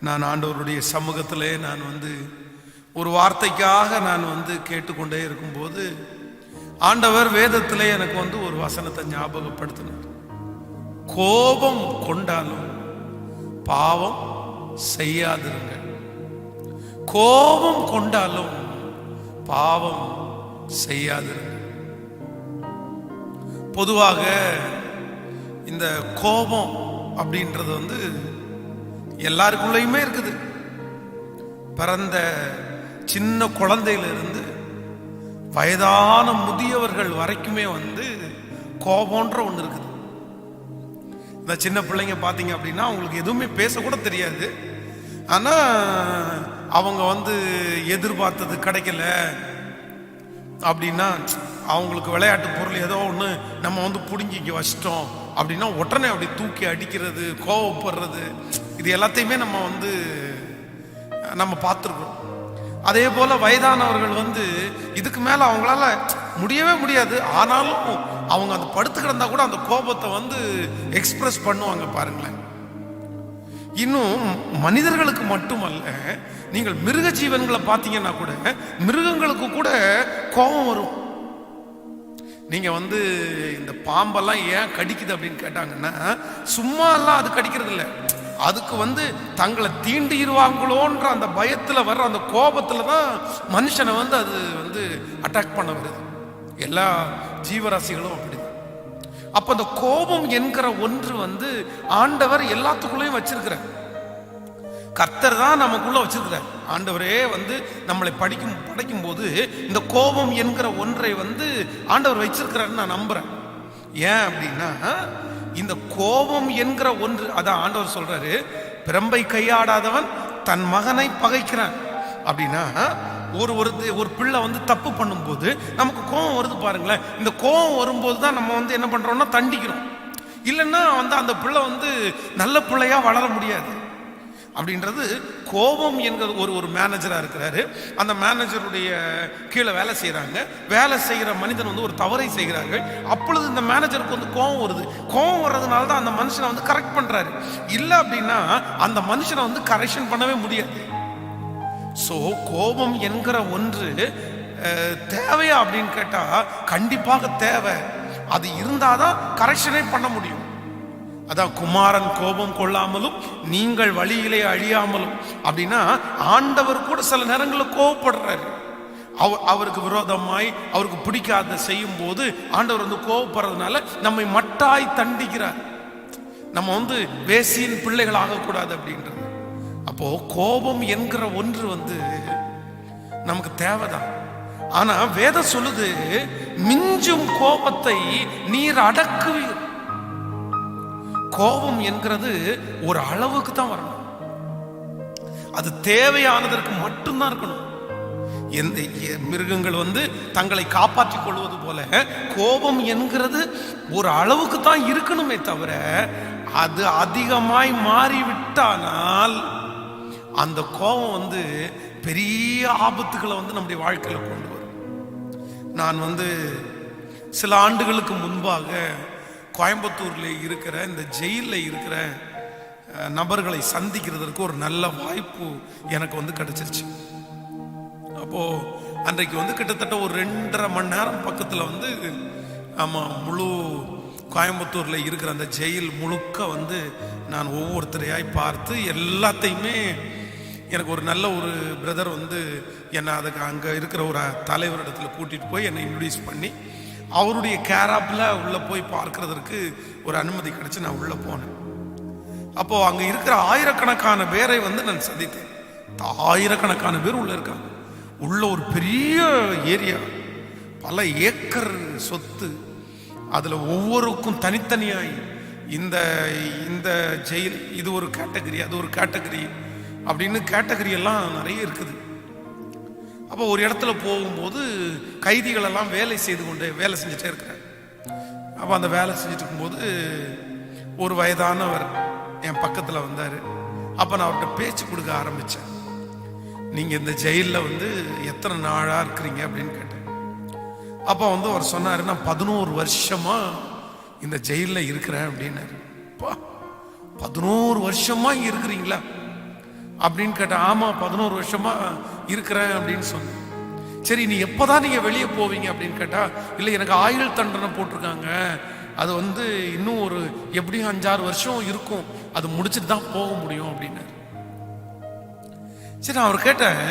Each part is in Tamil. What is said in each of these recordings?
நான் ஆண்டவருடைய சமூகத்திலே நான் ஒரு வார்த்தைக்காக நான் கேட்டுக்கொண்டே இருக்கும்போது ஆண்டவர் வேதத்திலே எனக்கு ஒரு வசனத்தை ஞாபகப்படுத்தினார். கோபம் கொண்டாலும் பாவம் செய்யாதிருங்க. கோபம் கொண்டாலும் பாவம் செய்யாதிருங்க. பொதுவாக இந்த கோபம் அப்படின்றது எல்லாருக்குள்ளயுமே இருக்குது. பிறந்த சின்ன குழந்தையிலிருந்து வயதான முதியவர்கள் வரைக்குமே கோபம்ன்ற ஒன்று இருக்குது. இந்த சின்ன பிள்ளைங்க பார்த்தீங்க அப்படின்னா அவங்களுக்கு எதுவுமே பேசக்கூட தெரியாது. ஆனால் அவங்க எதிர்பார்த்தது கிடைக்கல அப்படின்னா, அவங்களுக்கு விளையாட்டு பொருள் ஏதோ ஒன்று நம்ம பிடுங்கிக்க வச்சிட்டோம் அப்படின்னா உடனே அப்படி தூக்கி அடிக்கிறது, கோவப்படுறது, இது எல்லாத்தையுமே நம்ம பார்த்துருக்கோம். அதே போல வயதானவர்கள் இதுக்கு மேல அவங்களால முடியவே முடியாது. ஆனாலும் அவங்க அந்த படுத்து கிடந்தா கூட அந்த கோபத்தை எக்ஸ்பிரஸ் பண்ணுவாங்க பாருங்களேன். இன்னும் மனிதர்களுக்கு மட்டுமல்ல, நீங்கள் மிருக ஜீவன்களை பார்த்தீங்கன்னா கூட மிருகங்களுக்கு கூட கோபம் வரும். நீங்க இந்த பாம்பெல்லாம் ஏன் கடிக்குது அப்படின்னு கேட்டாங்கன்னா, சும்மா எல்லாம் அது கடிக்கிறது இல்லை. அதுக்கு தங்களை தீண்டிடுவாங்களோன்ற அந்த பயத்துல வர்ற அந்த கோபத்துல தான் மனுஷனை அது அட்டாக் பண்ண வருது. எல்லா ஜீவராசிகளும் அப்படி. அப்ப அந்த கோபம் என்கிற ஒன்று ஆண்டவர் எல்லாத்துக்குள்ளேயும் வச்சிருக்கிறார். கர்த்தர் தான் நமக்குள்ள வச்சிருக்கிறார். ஆண்டவரே நம்மளை படைக்கும் போது இந்த கோபம் என்கிற ஒன்றை ஆண்டவர் வச்சிருக்கிறாருன்னு நான் நம்புறேன். ஏன் அப்படின்னா, இந்த கோபம் என்கிற ஒன்று, அதான் ஆண்டவர் சொல்றாரு, பிரம்பை கையாடாதவன் தன் மகனை பகைக்கிறான் அப்படின்னா, ஒரு பிள்ளை தப்பு பண்ணும்போது நமக்கு கோபம் வருது பாருங்களேன். இந்த கோபம் வரும்போது தான் நம்ம என்ன பண்றோம்னா தண்டிக்கிறோம். இல்லைன்னா அந்த பிள்ளை நல்ல பிள்ளையா வளர முடியாது. அப்படின்றது கோபம் என்கிற ஒரு மேனேஜரா இருக்கிறாரு. அந்த மேனேஜருடைய கீழே வேலை செய்யறாங்க. வேலை செய்கிற மனிதன் ஒரு தவறை செய்கிறார்கள். அப்பொழுது இந்த மேனேஜருக்கு கோபம் வருது. கோபம் வர்றதுனால தான் அந்த மனுஷனை கரெக்ட் பண்றாரு. இல்லை அப்படின்னா அந்த மனுஷனை கரெக்ஷன் பண்ணவே முடியாது. சோ கோபம் என்கிற ஒன்று தேவையா அப்படின்னு கேட்டா கண்டிப்பாக தேவை. அது இருந்தாதான் கரெக்ஷனே பண்ண முடியும். அதான் குமாரன் கோபம் கொள்ளாமலும் நீங்கள் வழியிலே அழியாமலும் அப்படின்னா, ஆண்டவர் கூட சில நேரங்களில் கோபப்படுறாரு. அவருக்கு விரோதமாய் அவருக்கு பிடிக்காத செய்யும் போது ஆண்டவர் கோபப்படுறதுனால நம்மை மட்டாய் தண்டிக்கிறார். நம்ம வேசியின் பிள்ளைகள் ஆகக்கூடாது அப்படின்றது. அப்போ கோபம் என்கிற ஒன்று நமக்கு தேவைதான். ஆனா வேதம் சொல்லுது, மிஞ்சும் கோபத்தை நீர் அடக்குவீர். கோபம் என்கிறது ஒரு அளவுக்கு தான் வரணும். அது தேவையானதற்கு மட்டும்தான் இருக்கணும். எந்த மிருகங்கள் தங்களை காப்பாற்றிக் கொள்வது போல கோபம் என்கிறது ஒரு அளவுக்கு தான் இருக்கணுமே தவிர, அது அதிகமாய் மாறிவிட்டானால் அந்த கோபம் பெரிய ஆபத்துக்களை நம்முடைய வாழ்க்கையில கொண்டு வரும். நான் சில ஆண்டுகளுக்கு முன்பாக கோயம்புத்தூர்ல இருக்கிற இந்த ஜெயிலில் இருக்கிற நபர்களை சந்திக்கிறதுக்கு ஒரு நல்ல வாய்ப்பு எனக்கு கிடைச்சிருச்சு. அப்போ அன்றைக்கு கிட்டத்தட்ட ஒரு 2.5 மணி நேரம் பக்கத்துல ஆமா முழு கோயம்புத்தூர்ல இருக்கிற அந்த ஜெயில் முழுக்க நான் ஒவ்வொருத்தரையாய் பார்த்து எல்லாத்தையுமே, எனக்கு ஒரு நல்ல ஒரு பிரதர் என்னை அதுக்கு அங்கே இருக்கிற ஒரு தலைவரிடத்துல கூட்டிட்டு போய் என்னை இன்ட்ரடியூஸ் பண்ணி அவருடைய கேராப்ல உள்ள போய் பார்க்கறதுக்கு ஒரு அனுமதி கிடைச்சு நான் உள்ள போனேன். அப்போ அங்க இருக்கிற ஆயிரக்கணக்கான பேரை நான் சந்தித்தேன். ஆயிரக்கணக்கான பேர் உள்ள இருக்காங்க. உள்ள ஒரு பெரிய ஏரியா, பல ஏக்கர் சொத்து. அதுல ஒவ்வொருக்கும் தனித்தனியாய் இந்த இந்த ஜெயில் இது ஒரு கேட்டகரி, அது ஒரு கேட்டகரி அப்படின்னு கேட்டகரி எல்லாம் நிறைய இருக்குது. அப்போ ஒரு இடத்துல போகும்போது கைதிகள் எல்லாம் வேலை செஞ்சுட்டே இருக்கிறார். அப்போ அந்த வேலை செஞ்சுட்டு இருக்கும்போது ஒரு வயதானவர் என் பக்கத்துல வந்தாரு. அப்ப நான் அவர்கிட்ட பேச்சு கொடுக்க ஆரம்பிச்சேன். நீங்க இந்த ஜெயில எத்தனை நாளா இருக்கிறீங்க அப்படின்னு கேட்டேன். அப்ப அவர் சொன்னாரு, நான் 11 வருஷமா இந்த ஜெயில இருக்கிறேன் அப்படின்னாரு. 11 வருஷமா இங்க இருக்கிறீங்களா? அப்படின்னு கேட்டேன். ஆமா 11 வருஷமா இருக்கிறேன் அப்படின்னு சொன்னேன். சரி, நீ எப்போதான் நீங்க வெளியே போவீங்க அப்படின்னு கேட்டா, இல்லை எனக்கு ஆயுள் தண்டனை போட்டிருக்காங்க, அது இன்னும் ஒரு எப்படியும் 5-6 வருஷம் இருக்கும், அது முடிச்சுட்டு தான் போக முடியும் அப்படின்னாரு. சரி, நான் அவர் கேட்டேன்,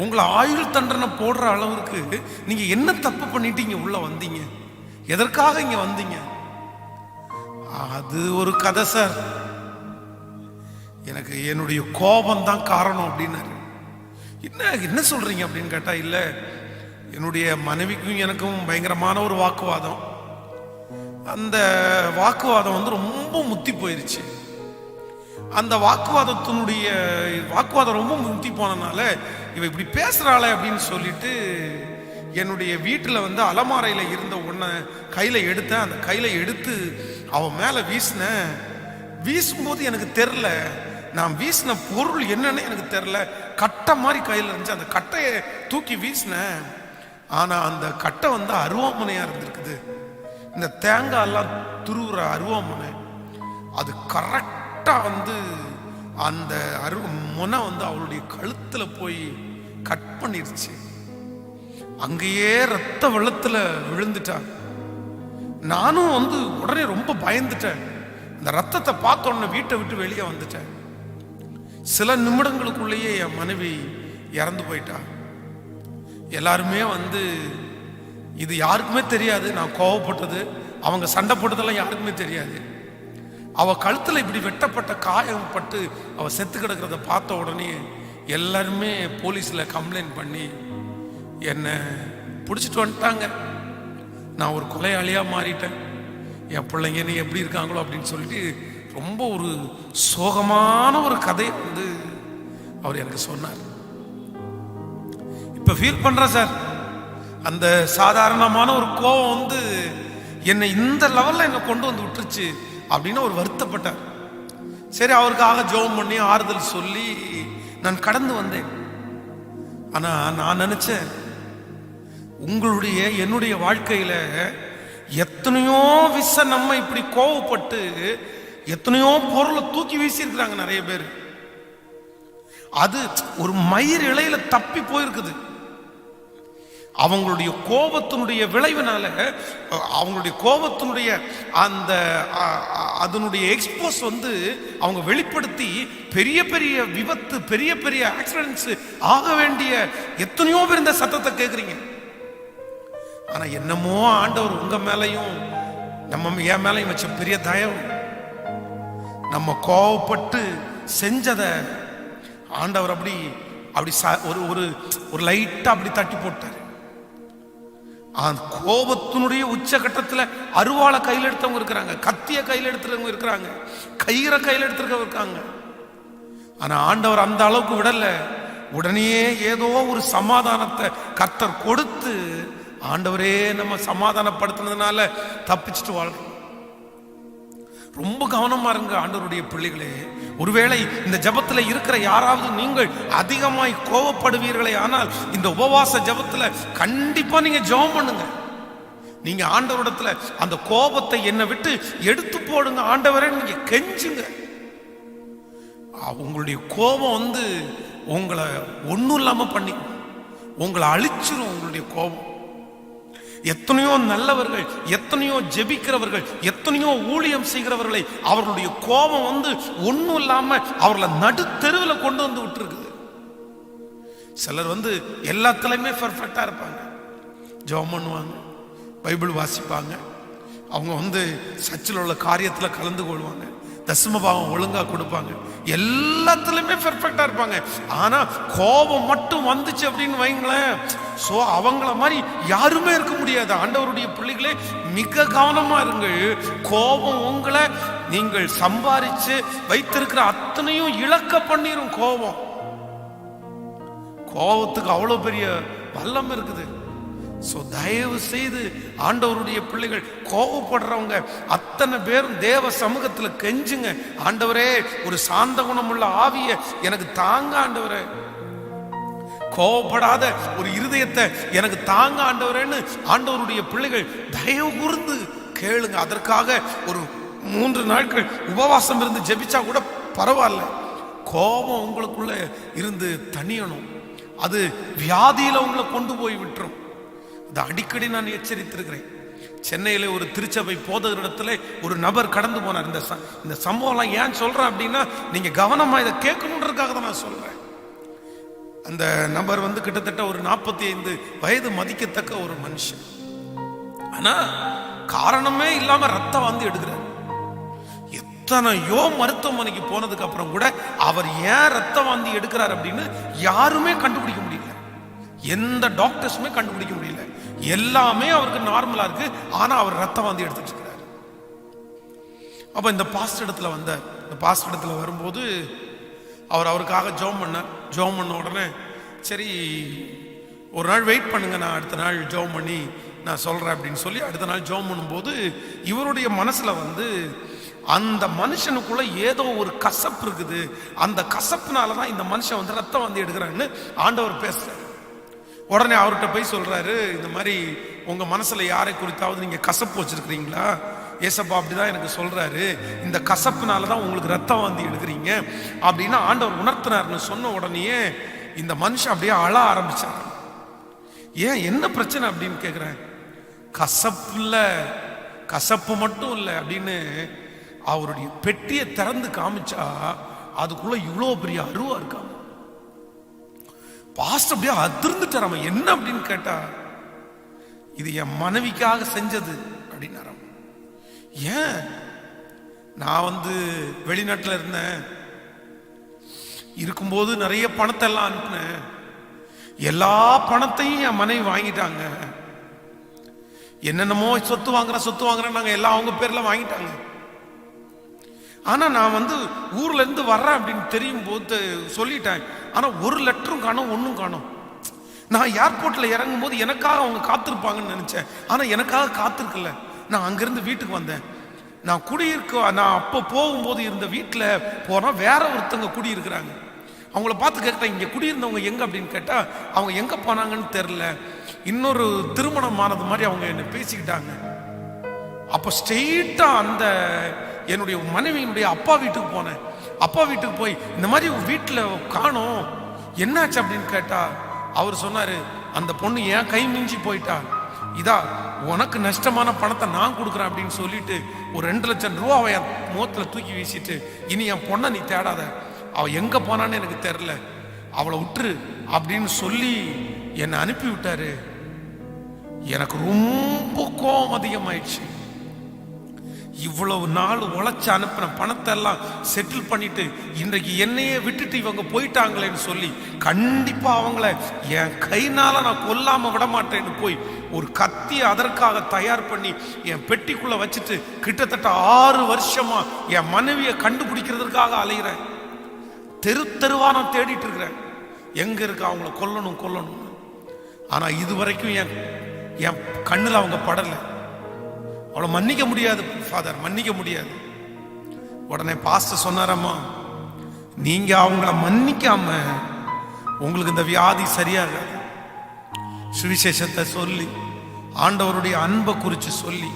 உங்களை ஆயுள் தண்டனை போடுற அளவுக்கு நீங்க என்ன தப்பு பண்ணிட்டு இங்க உள்ள வந்தீங்க, எதற்காக இங்க வந்தீங்க? அது ஒரு கதை சார், எனக்கு என்னுடைய கோபம் தான் காரணம் அப்படின்னாரு. என்ன சொல்றீங்க அப்படின்னு கேட்டா, இல்ல என்னுடைய மனைவிக்கும் எனக்கும் பயங்கரமான ஒரு வாக்குவாதம். அந்த வாக்குவாதம் ரொம்ப முத்தி போயிருச்சு. அந்த வாக்குவாதம் ரொம்ப முத்தி போனனால இவ இப்படி பேசுறாளே அப்படின்னு சொல்லிட்டு என்னுடைய வீட்டில் அலமாரையில இருந்த ஒன்ன கையில எடுத்தேன். அந்த கையில எடுத்து அவன் மேல வீசினேன். வீசும்போது எனக்கு தெரில, நான் வீசின பொருள் என்னன்னு எனக்கு தெரில. கட்டை மாதிரி கையில் இருந்துச்சு. அந்த கட்டையை தூக்கி வீசினேன். ஆனா அந்த கட்டை அருவாமனையா இருந்திருக்குது. இந்த தேங்காய் எல்லாம் துருவுற அருவாமனை. அது கரெக்டா அந்த முனை அவளுடைய கழுத்துல போய் கட் பண்ணிருச்சு. அங்கேயே ரத்த வெள்ளத்துல விழுந்துட்டான். நானும் உடனே ரொம்ப பயந்துட்டேன். அந்த ரத்தத்தை பார்த்த உடனே வீட்டை விட்டு வெளியே வந்துட்டேன். சில நிமிடங்களுக்குள்ளேயே என் மனைவி இறந்து போயிட்டா. எல்லாருமே இது யாருக்குமே தெரியாது நான் கோவப்பட்டது, அவங்க சண்டை போட்டதெல்லாம் யாருக்குமே தெரியாது. அவ கழுத்துல இப்படி வெட்டப்பட்ட காயம் பட்டு அவ செத்து கிடக்கிறத பார்த்த உடனே எல்லாருமே போலீஸ்ல கம்ப்ளைண்ட் பண்ணி என்ன பிடிச்சிட்டு வந்துட்டாங்க. நான் ஒரு கொலையாளியா மாறிட்டேன். என் பிள்ளைங்க நீ எப்படி இருக்காங்களோ அப்படின்னு சொல்லிட்டு ரொம்ப ஒரு சோகமான ஒரு கதை அவர் எனக்கு சொன்னார். இப்ப ஃபீல் பண்ற சார், அந்த சாதாரணமான ஒரு கோபம் என்னை இந்த லெவல்ல என்ன கொண்டு விட்டுருச்சு அப்படின்னு அவர் வருத்தப்பட்டார். சரி, அவருக்காக ஜெபம் பண்ணி ஆறுதல் சொல்லி நான் கடந்து வந்தேன். ஆனா நான் நினைச்சேன், என்னுடைய வாழ்க்கையில எத்தனையோ நம்ம இப்படி கோவப்பட்டு எத்தனையோ பொருளை தூக்கி வீசி இருக்கிறாங்க நிறைய பேர். அது ஒரு மயிர் இலையில தப்பி போயிருக்குது. அவங்களுடைய கோபத்தினுடைய விளைவினால, அவங்களுடைய கோபத்தினுடைய அதனுடைய எக்ஸ்போஸ் அவங்க வெளிப்படுத்தி பெரிய பெரிய விபத்து, பெரிய பெரிய ஆக்சிடென்ட்ஸ் ஆக வேண்டிய எத்தனையோ பேர் இந்த சத்தத்தை கேட்குறீங்க. ஆனா என்னமோ ஆண்டவர் உங்க மேலையும் என் மேலையும் வச்ச பெரிய தயவு, நம்ம கோவப்பட்டு செஞ்சதை ஆண்டவர் அப்படி ஒரு லைட்டா அப்படி தட்டி போட்டார். கோபத்தினுடைய உச்சகட்டத்துல அருவாளை கையில் எடுத்தவங்க இருக்கிறாங்க, கத்திய கையில் எடுத்துறவங்க இருக்கிறாங்க, கயிறை கையில் எடுத்துருக்கவங்க இருக்காங்க. ஆனா ஆண்டவர் அந்த அளவுக்கு விடல. உடனே ஏதோ ஒரு சமாதானத்தை கர்த்தர் கொடுத்து, ஆண்டவரே நம்ம சமாதானப்படுத்தினதுனால தப்பிச்சுட்டு வாழ்றோம். ரொம்ப கவனமா இருங்க ஆண்டவருடைய பிள்ளைகளே. ஒருவேளை இந்த ஜபத்துல இருக்கிற யாராவது நீங்கள் அதிகமாய் கோபப்படுவீர்களே, ஆனால் இந்த உபவாச ஜபத்துல கண்டிப்பா நீங்க ஜெபம் பண்ணுங்க. நீங்க ஆண்டவரிடத்துல அந்த கோபத்தை என்னை விட்டு எடுத்து போடுங்க ஆண்டவரே, நீங்க கெஞ்சுங்க. உங்களுடைய கோபம் உங்களை ஒன்றும் இல்லாம பண்ணி உங்களை அழிச்சிரும். உங்களுடைய கோபம் எத்தனையோ நல்லவர்கள், எத்தனையோ ஜெபிக்கிறவர்கள், எத்தனையோ ஊழியம் செய்கிறவர்களை அவர்களுடைய கோபம் ஒன்றும் இல்லாம அவர்களை நடுத்தெருவில் கொண்டு விட்டுருக்குது. சிலர் எல்லாத்துலயுமே பெர்ஃபெக்டா இருப்பாங்க, ஜெபம் பண்ணுவாங்க, பைபிள் வாசிப்பாங்க, அவங்க சர்ச்சில் உள்ள காரியத்துல கலந்து கொள்வாங்க, தசமபாவம் ஒழுங்கா கொடுப்பாங்க, எல்லாத்துலயுமே பெர்ஃபெக்டா இருப்பாங்க. ஆனா கோபம் மட்டும் வந்துச்சு அப்படின்னு வைங்களேன், சோ அவங்கள மாதிரி யாருமே இருக்க முடியாது. ஆண்டவருடைய பிள்ளைகளே மிக கவனமா இருங்கள். கோபம் உங்களை நீங்கள் சம்பாதிச்சு வைத்திருக்கிற அத்தனையும் இழக்க பண்ணிரும். கோபத்துக்கு அவ்வளவு பெரிய வல்லம் இருக்குது. தயவு செய்து ஆண்டவருடைய பிள்ளைகள் கோபப்படுறவங்க அத்தனை பேரும் தேவ சமூகத்துல கெஞ்சுங்க, ஆண்டவரே ஒரு சாந்த குணமுள்ள ஆவிய எனக்கு தாங்க ஆண்டவரே, கோபப்படாத ஒரு இருதயத்தை எனக்கு தாங்க ஆண்டவரேன்னு ஆண்டவருடைய பிள்ளைகள் தயவு கூர்ந்து கேளுங்க. அதற்காக ஒரு 3 நாட்கள் உபவாசம் இருந்து ஜெபிச்சா கூட பரவாயில்ல. கோபம் உங்களுக்குள்ள இருந்து தணியணும். அது வியாதியில உங்களை கொண்டு போய் விட்டுரும். அது அடிக்கடி நான் எச்சரித்திருக்கிறேன். சென்னையில ஒரு திருச்சபை போதகரிடத்துல ஒரு நபர் கடந்து போனார். இந்த சம்பவம்லாம் ஏன் சொல்றேன் அப்படின்னா, நீங்க கவனமா இதை கேட்கணுன்றதுக்காக தான் நான் சொல்றேன். அந்த நபர் கிட்டத்தட்ட ஒரு 45 வயது மதிக்கத்தக்க ஒரு மனுஷன். ஆனா காரணமே இல்லாம ரத்தம் வாந்தி எடுக்கிறார். எத்தனையோ மருத்துவமனைக்கு போனதுக்கு அப்புறம் கூட அவர் ஏன் ரத்த வாந்தி எடுக்கிறார் அப்படின்னு யாருமே கண்டுபிடிக்க முடியல. எந்த டாக்டர்ஸுமே கண்டுபிடிக்க முடியல. எல்லாமே அவருக்கு நார்மலா இருக்கு. ஆனா அவர் ரத்த வாந்தி எடுத்துட்டு இருக்கிறார். அப்ப இந்த பாஸ்டர் இடத்துல வந்தார். இந்த பாஸ்டர் இடத்துல வரும்போது அவருக்காக ஜெபம் பண்ணார். ஜெபம் பண்ண உடனே சரி ஒரு நாள் வெயிட் பண்ணுங்க, நான் அடுத்த நாள் ஜெபம் பண்ணி நான் சொல்றேன் அப்படின்னு சொல்லி அடுத்த நாள் ஜெபம் பண்ணும்போது இவருடைய மனசுல அந்த மனுஷனுக்குள்ள ஏதோ ஒரு கசப்பு இருக்குது. அந்த கசப்புனாலதான் இந்த மனுஷன் ரத்தம் வாந்தி எடுக்கிறான்னு ஆண்டவர் பேசுறாரு. உடனே அவர்கிட்ட போய் சொல்றாரு, இந்த மாதிரி உங்க மனசுல யாரை குறித்தாவது நீங்க கசப்பு வச்சிருக்கிறீங்களா? ஏசப்பா அப்படிதான் எனக்கு சொல்றாரு, இந்த கசப்புனாலதான் உங்களுக்கு ரத்தம் வாந்தி எடுக்கிறீங்க அப்படின்னு ஆண்டவர் உணர்த்தினார்னு சொன்ன உடனே இந்த மனுஷன் அப்படியே அழ ஆரம்பிச்சார். ஏன், என்ன பிரச்சனை அப்படின்னு கேக்குறேன். கசப்பு மட்டும் இல்லை அப்படின்னு அவருடைய பெட்டியை திறந்து காமிச்சா அதுக்குள்ள இவ்வளவு பெரிய அருவா இருக்காங்க. பாஸ்டர் அப்படியே அதிர்ந்துட்டார். என்ன அப்படின்னு கேட்டா, இது என் மனைவிக்காக செஞ்சது அப்படின்னாராம். ஏன், நான் வெளிநாட்டுல இருந்தேன், இருக்கும்போது நிறைய பணத்தை எல்லாம் அனுப்பினேன். எல்லா பணத்தையும் என் மனைவி வாங்கிட்டாங்க. என்னென்னமோ சொத்து வாங்குறேன் நாங்க எல்லாம் அவங்க பேர்ல வாங்கிட்டாங்க. ஆனா நான் ஊர்ல இருந்து வர்றேன் அப்படின்னு தெரியும் போது சொல்லிட்டேன். ஆனா ஒரு லெட்டரும் காணோம், ஒன்னும் காணோம். நான் ஏர்போர்ட்ல இறங்கும் போது எனக்காக அவங்க காத்திருப்பாங்கன்னு நினைச்சேன். ஆனா எனக்காக காத்திருக்கல. நான் அங்கிருந்து வீட்டுக்கு வந்தேன். நான் அப்போ போகும்போது இருந்த வீட்டுல போனா வேற ஒருத்தங்க குடியிருக்கிறாங்க. அவங்கள பார்த்து கேட்டேன், இங்க குடியிருந்தவங்க எங்க அப்படின்னு கேட்டா அவங்க எங்க போனாங்கன்னு தெரியல. இன்னொரு திருமணம் ஆனது மாதிரி அவங்க என்ன பேசிக்கிட்டாங்க. அப்ப ஸ்ட்ரெயிட்டா என்னுடைய மனைவியினுடைய அப்பா வீட்டுக்கு போனேன். அப்பா வீட்டுக்கு போய் இந்த மாதிரி வீட்டுல காணோம், என்னாச்சு அப்படின்னு கேட்டா அவர் சொன்னாரு, அந்த பொண்ணு ஏன் கை மிஞ்சி போயிட்டா, இதா உனக்கு நஷ்டமான பணத்தை நான் கொடுக்குறேன் அப்படின்னு சொல்லிட்டு ஒரு 2 லட்சம் ரூபாவை என் முகத்துல தூக்கி வீசிட்டு, இனி என் பொண்ணை நீ தேடாத, அவ எங்க போனான்னு எனக்கு தெரியல, அவளை விட்டுரு அப்படின்னு சொல்லி என்னை அனுப்பி விட்டாரு. எனக்கு ரொம்ப கோபம் அதிகமாயிடுச்சு. இவ்வளவு நாள் உழைச்சு அனுப்பின பணத்தை எல்லாம் செட்டில் பண்ணிட்டு இன்றைக்கு என்னையே விட்டுட்டு இவங்க போயிட்டாங்களேன்னு சொல்லி கண்டிப்பா அவங்கள என் கைனால நான் கொல்லாம விட மாட்டேன்னு போய் ஒரு கத்தி அதற்காக தயார் பண்ணி என் பெட்டிக்குள்ள வச்சுட்டு கிட்டத்தட்ட 6 வருஷமா என் மனைவியை கண்டுபிடிக்கிறதுக்காக அலைகிறேன். தெருவா நான் தேடிட்டு இருக்கிறேன், எங்க இருக்கு அவங்கள கொல்லணும். ஆனா இதுவரைக்கும் என் கண்ணுல அவங்க படலை. அவளை மன்னிக்க முடியாது ஃபாதர், மன்னிக்க முடியாது. உடனே பாஸ்டர் சொன்னாரம்மா, நீங்க அவங்கள மன்னிக்காம உங்களுக்கு இந்த வியாதி சரியாகாது. சுவிசேஷத்தை சொல்லி, ஆண்டவருடைய அன்பை குறித்து சொல்லி,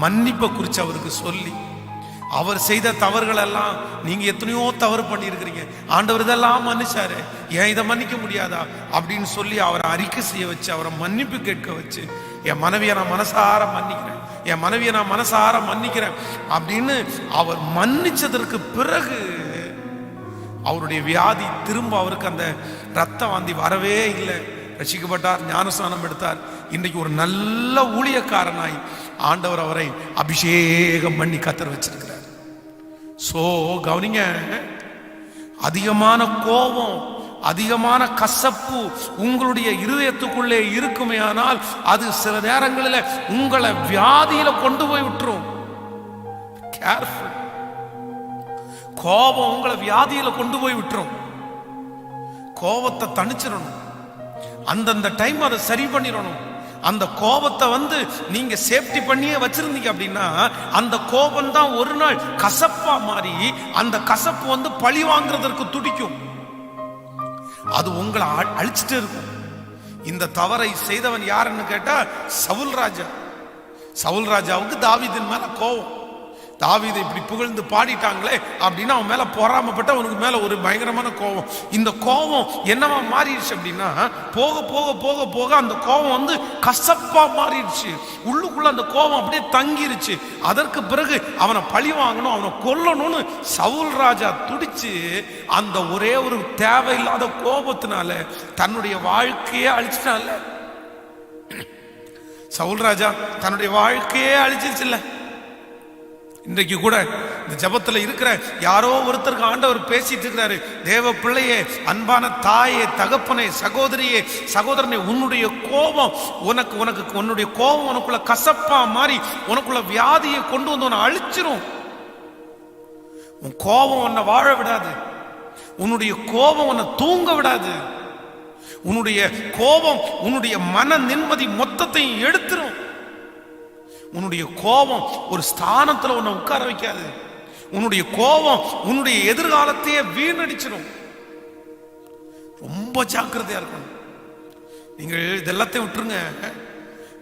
மன்னிப்பை குறித்து அவருக்கு சொல்லி, அவர் செய்த தவறுகள் எல்லாம், நீங்க எத்தனையோ தவறு பண்ணியிருக்கிறீங்க, ஆண்டவர் இதெல்லாம் மன்னிச்சாரு, ஏன் இதை மன்னிக்க முடியாதா அப்படின்னு சொல்லி அவரை அறிக்கை செய்ய வச்சு, அவரை மன்னிப்பு கேட்க வச்சு, என் மனைவியை நான் மனசார மன்னிக்கிறேன் அப்படின்னு அவர் மன்னிச்சதற்கு பிறகு அவருடைய வியாதி திரும்ப அவருக்கு அந்த ரத்த வாந்தி வரவே இல்லை. ரசிக்கப்பட்டார், ஞானஸ்நானம் எடுத்தார். இன்றைக்கு ஒரு நல்ல ஊழியக்காரனாய் ஆண்டவர் அவரை அபிஷேகம் பண்ணி கத்தர் வச்சிருக்கிறார். சோ கவனிங்க, அதிகமான கோபம், அதிகமான கசப்பு உங்களுடைய இருதயத்துக்குள்ளே இருக்குமே ஆனால் அது சில நேரங்களில் உங்களை வியாதியில கொண்டு போய் விட்டுரும். கேர்ஃபுல். கோபம் உங்களை வியாதியில கொண்டு போய் விட்டுரும். கோபத்தை தணிச்சிடணும், அந்தந்த டைம் அதை சரி பண்ணிடணும். அந்த கோபத்தை நீங்க சேஃப்டி பண்ணியே வச்சிருந்தீங்க அப்படின்னா அந்த கோபம் தான் ஒரு நாள் கசப்பா மாறி அந்த கசப்பு பழி வாங்குறதற்கு துடிக்கும். அது உங்களை அழிச்சிட்டே இருக்கும். இந்த தவறை செய்தவன் யாருன்னு கேட்டா சவுல் ராஜாவுக்கு தாவீதின் மேல கோபம். தாவீதை இப்படி புகழ்ந்து பாடிட்டாங்களே அப்படின்னு அவன் மேல பொறாமப்பட்ட அவனுக்கு மேல ஒரு பயங்கரமான கோபம். இந்த கோபம் என்னவா மாறிடுச்சு அப்படின்னா, போக போக போக போக அந்த கோபம் வந்து கசப்பா மாறிடுச்சு. உள்ளுக்குள்ள அந்த கோபம் அப்படியே தங்கிருச்சு. அதற்கு பிறகு அவனை பழி வாங்கணும், அவனை கொல்லணும்னு சவுல் ராஜா துடிச்சு அந்த ஒரே ஒரு தேவையில்லாத கோபத்தினால தன்னுடைய வாழ்க்கையே அழிச்சிட்டான்ல. சவுல் ராஜா தன்னுடைய வாழ்க்கையே அழிச்சிருச்சு இல்ல. இன்றைக்கு கூட இந்த ஜபத்துல இருக்கிற யாரோ ஒருத்தருக்கு ஆண்டவர் பேசிட்டு இருக்கிறாரு, தேவ பிள்ளையே, அன்பான தாயே, தகப்பனே, சகோதரியே, சகோதரனே, உன்னுடைய கோபம் உன்னுடைய கோபம் உனக்குள்ள கசப்பா மாறி உனக்குள்ள வியாதியை கொண்டு வந்து உன்னை அழிச்சிரும். உன் கோபம் உன்னை வாழ விடாது. உன்னுடைய கோபம் உன்னை தூங்க விடாது. உன்னுடைய கோபம் உன்னுடைய மன நிம்மதி மொத்தத்தையும் எடுத்துரும். உன்னுடைய கோபம் ஒரு ஸ்தானத்துல உன்னை உட்கார வைக்காது. உன்னுடைய கோபம் உன்னுடைய எதிர்காலத்தையே வீணடிச்சிடும். ரொம்ப ஜாக்கிரதையா இருக்கணும். நீங்கள் இதெல்லாத்தையும் விட்டுருங்க.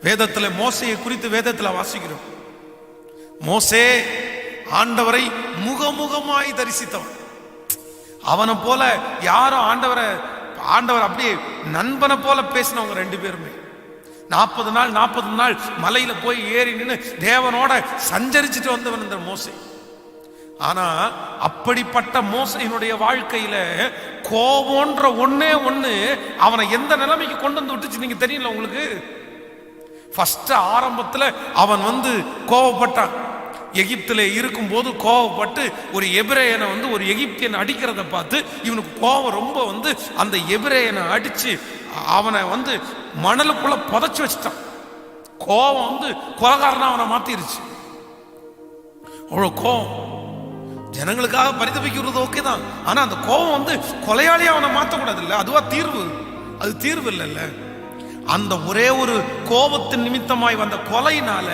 வேதத்துல மோசையை குறித்து வேதத்துல வாசிக்கிறோம். மோசே ஆண்டவரை முகமுகமாய் தரிசித்தவன். அவனை போல யாரும் ஆண்டவர் அப்படியே நண்பனை போல பேசினவங்க ரெண்டு பேருமே. 40 நாள் மலையில போய் ஏறி நின்று தேவனோட சஞ்சரிச்சுட்டு வந்தவன் இந்த மோசே. ஆனா அப்படிப்பட்ட மோசையினுடைய வாழ்க்கையில கோபம்ன்ற ஒண்ணே ஒண்ணு அவனை எந்த நிலைமைக்கு கொண்டு வந்து விட்டுச்சு நீங்க தெரியல உங்களுக்கு. ஃபர்ஸ்ட் ஆரம்பத்துல அவன் வந்து கோபப்பட்டான். எகிப்திலே இருக்கும் போது கோபப்பட்டு ஒரு எபிரேயனை வந்து ஒரு எகிப்தியன் அடிக்கிறத பார்த்து இவனுக்கு கோபம் ரொம்ப வந்து அந்த எபிரேயனை அடிச்சு அவனை வந்து மணலுக்குள்ள புதைச்சு வச்சுட்டான். கோபம் வந்து கொலைகாரனா அவனை மாத்திருச்சு. அவ்வளவு கோபம். ஜனங்களுக்காக பரிதபிக்கிறது ஓகே தான், ஆனா அந்த கோபம் வந்து கொலையாளியா அவனை மாத்தக்கூடாது இல்ல. அதுவா தீர்வு? அது தீர்வு இல்லைல்ல. அந்த ஒரே ஒரு கோபத்தின் நிமித்தமாய் வந்த கொலையினால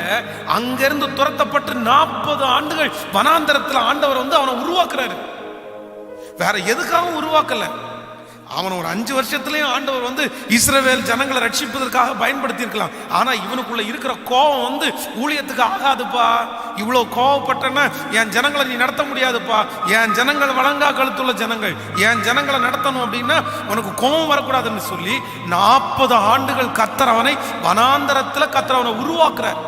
அங்கிருந்து துரத்தப்பட்டு 40 ஆண்டுகள் வனாந்தரத்தில் ஆண்டவர் வந்து அவனை உருவாக்குறாரு. வேற எதுக்காகவும் உருவாக்கல. அவன் ஒரு 5 வருஷத்துலயும் ஆண்டவர் வந்து இஸ்ரவேல் ஜனங்களை ரட்சிப்பதற்காக பயன்படுத்தி இருக்கலாம். ஆனா இவனுக்குள்ள இருக்கிற கோபம் வந்து ஊழியத்துக்கு ஆகாதுப்பா. இவ்வளவு கோபப்பட்டனா என் ஜனங்களை நீ நடத்த முடியாதுப்பா. என் ஜனங்கள் வழங்கா கழுத்துள்ள ஜனங்கள், என் ஜனங்களை நடத்தணும் அப்படின்னா உனக்கு கோபம் வரக்கூடாதுன்னு சொல்லி 40 ஆண்டுகள் கர்த்தர் அவனை வனாந்தரத்துல கர்த்தர் அவனை உருவாக்குறார்.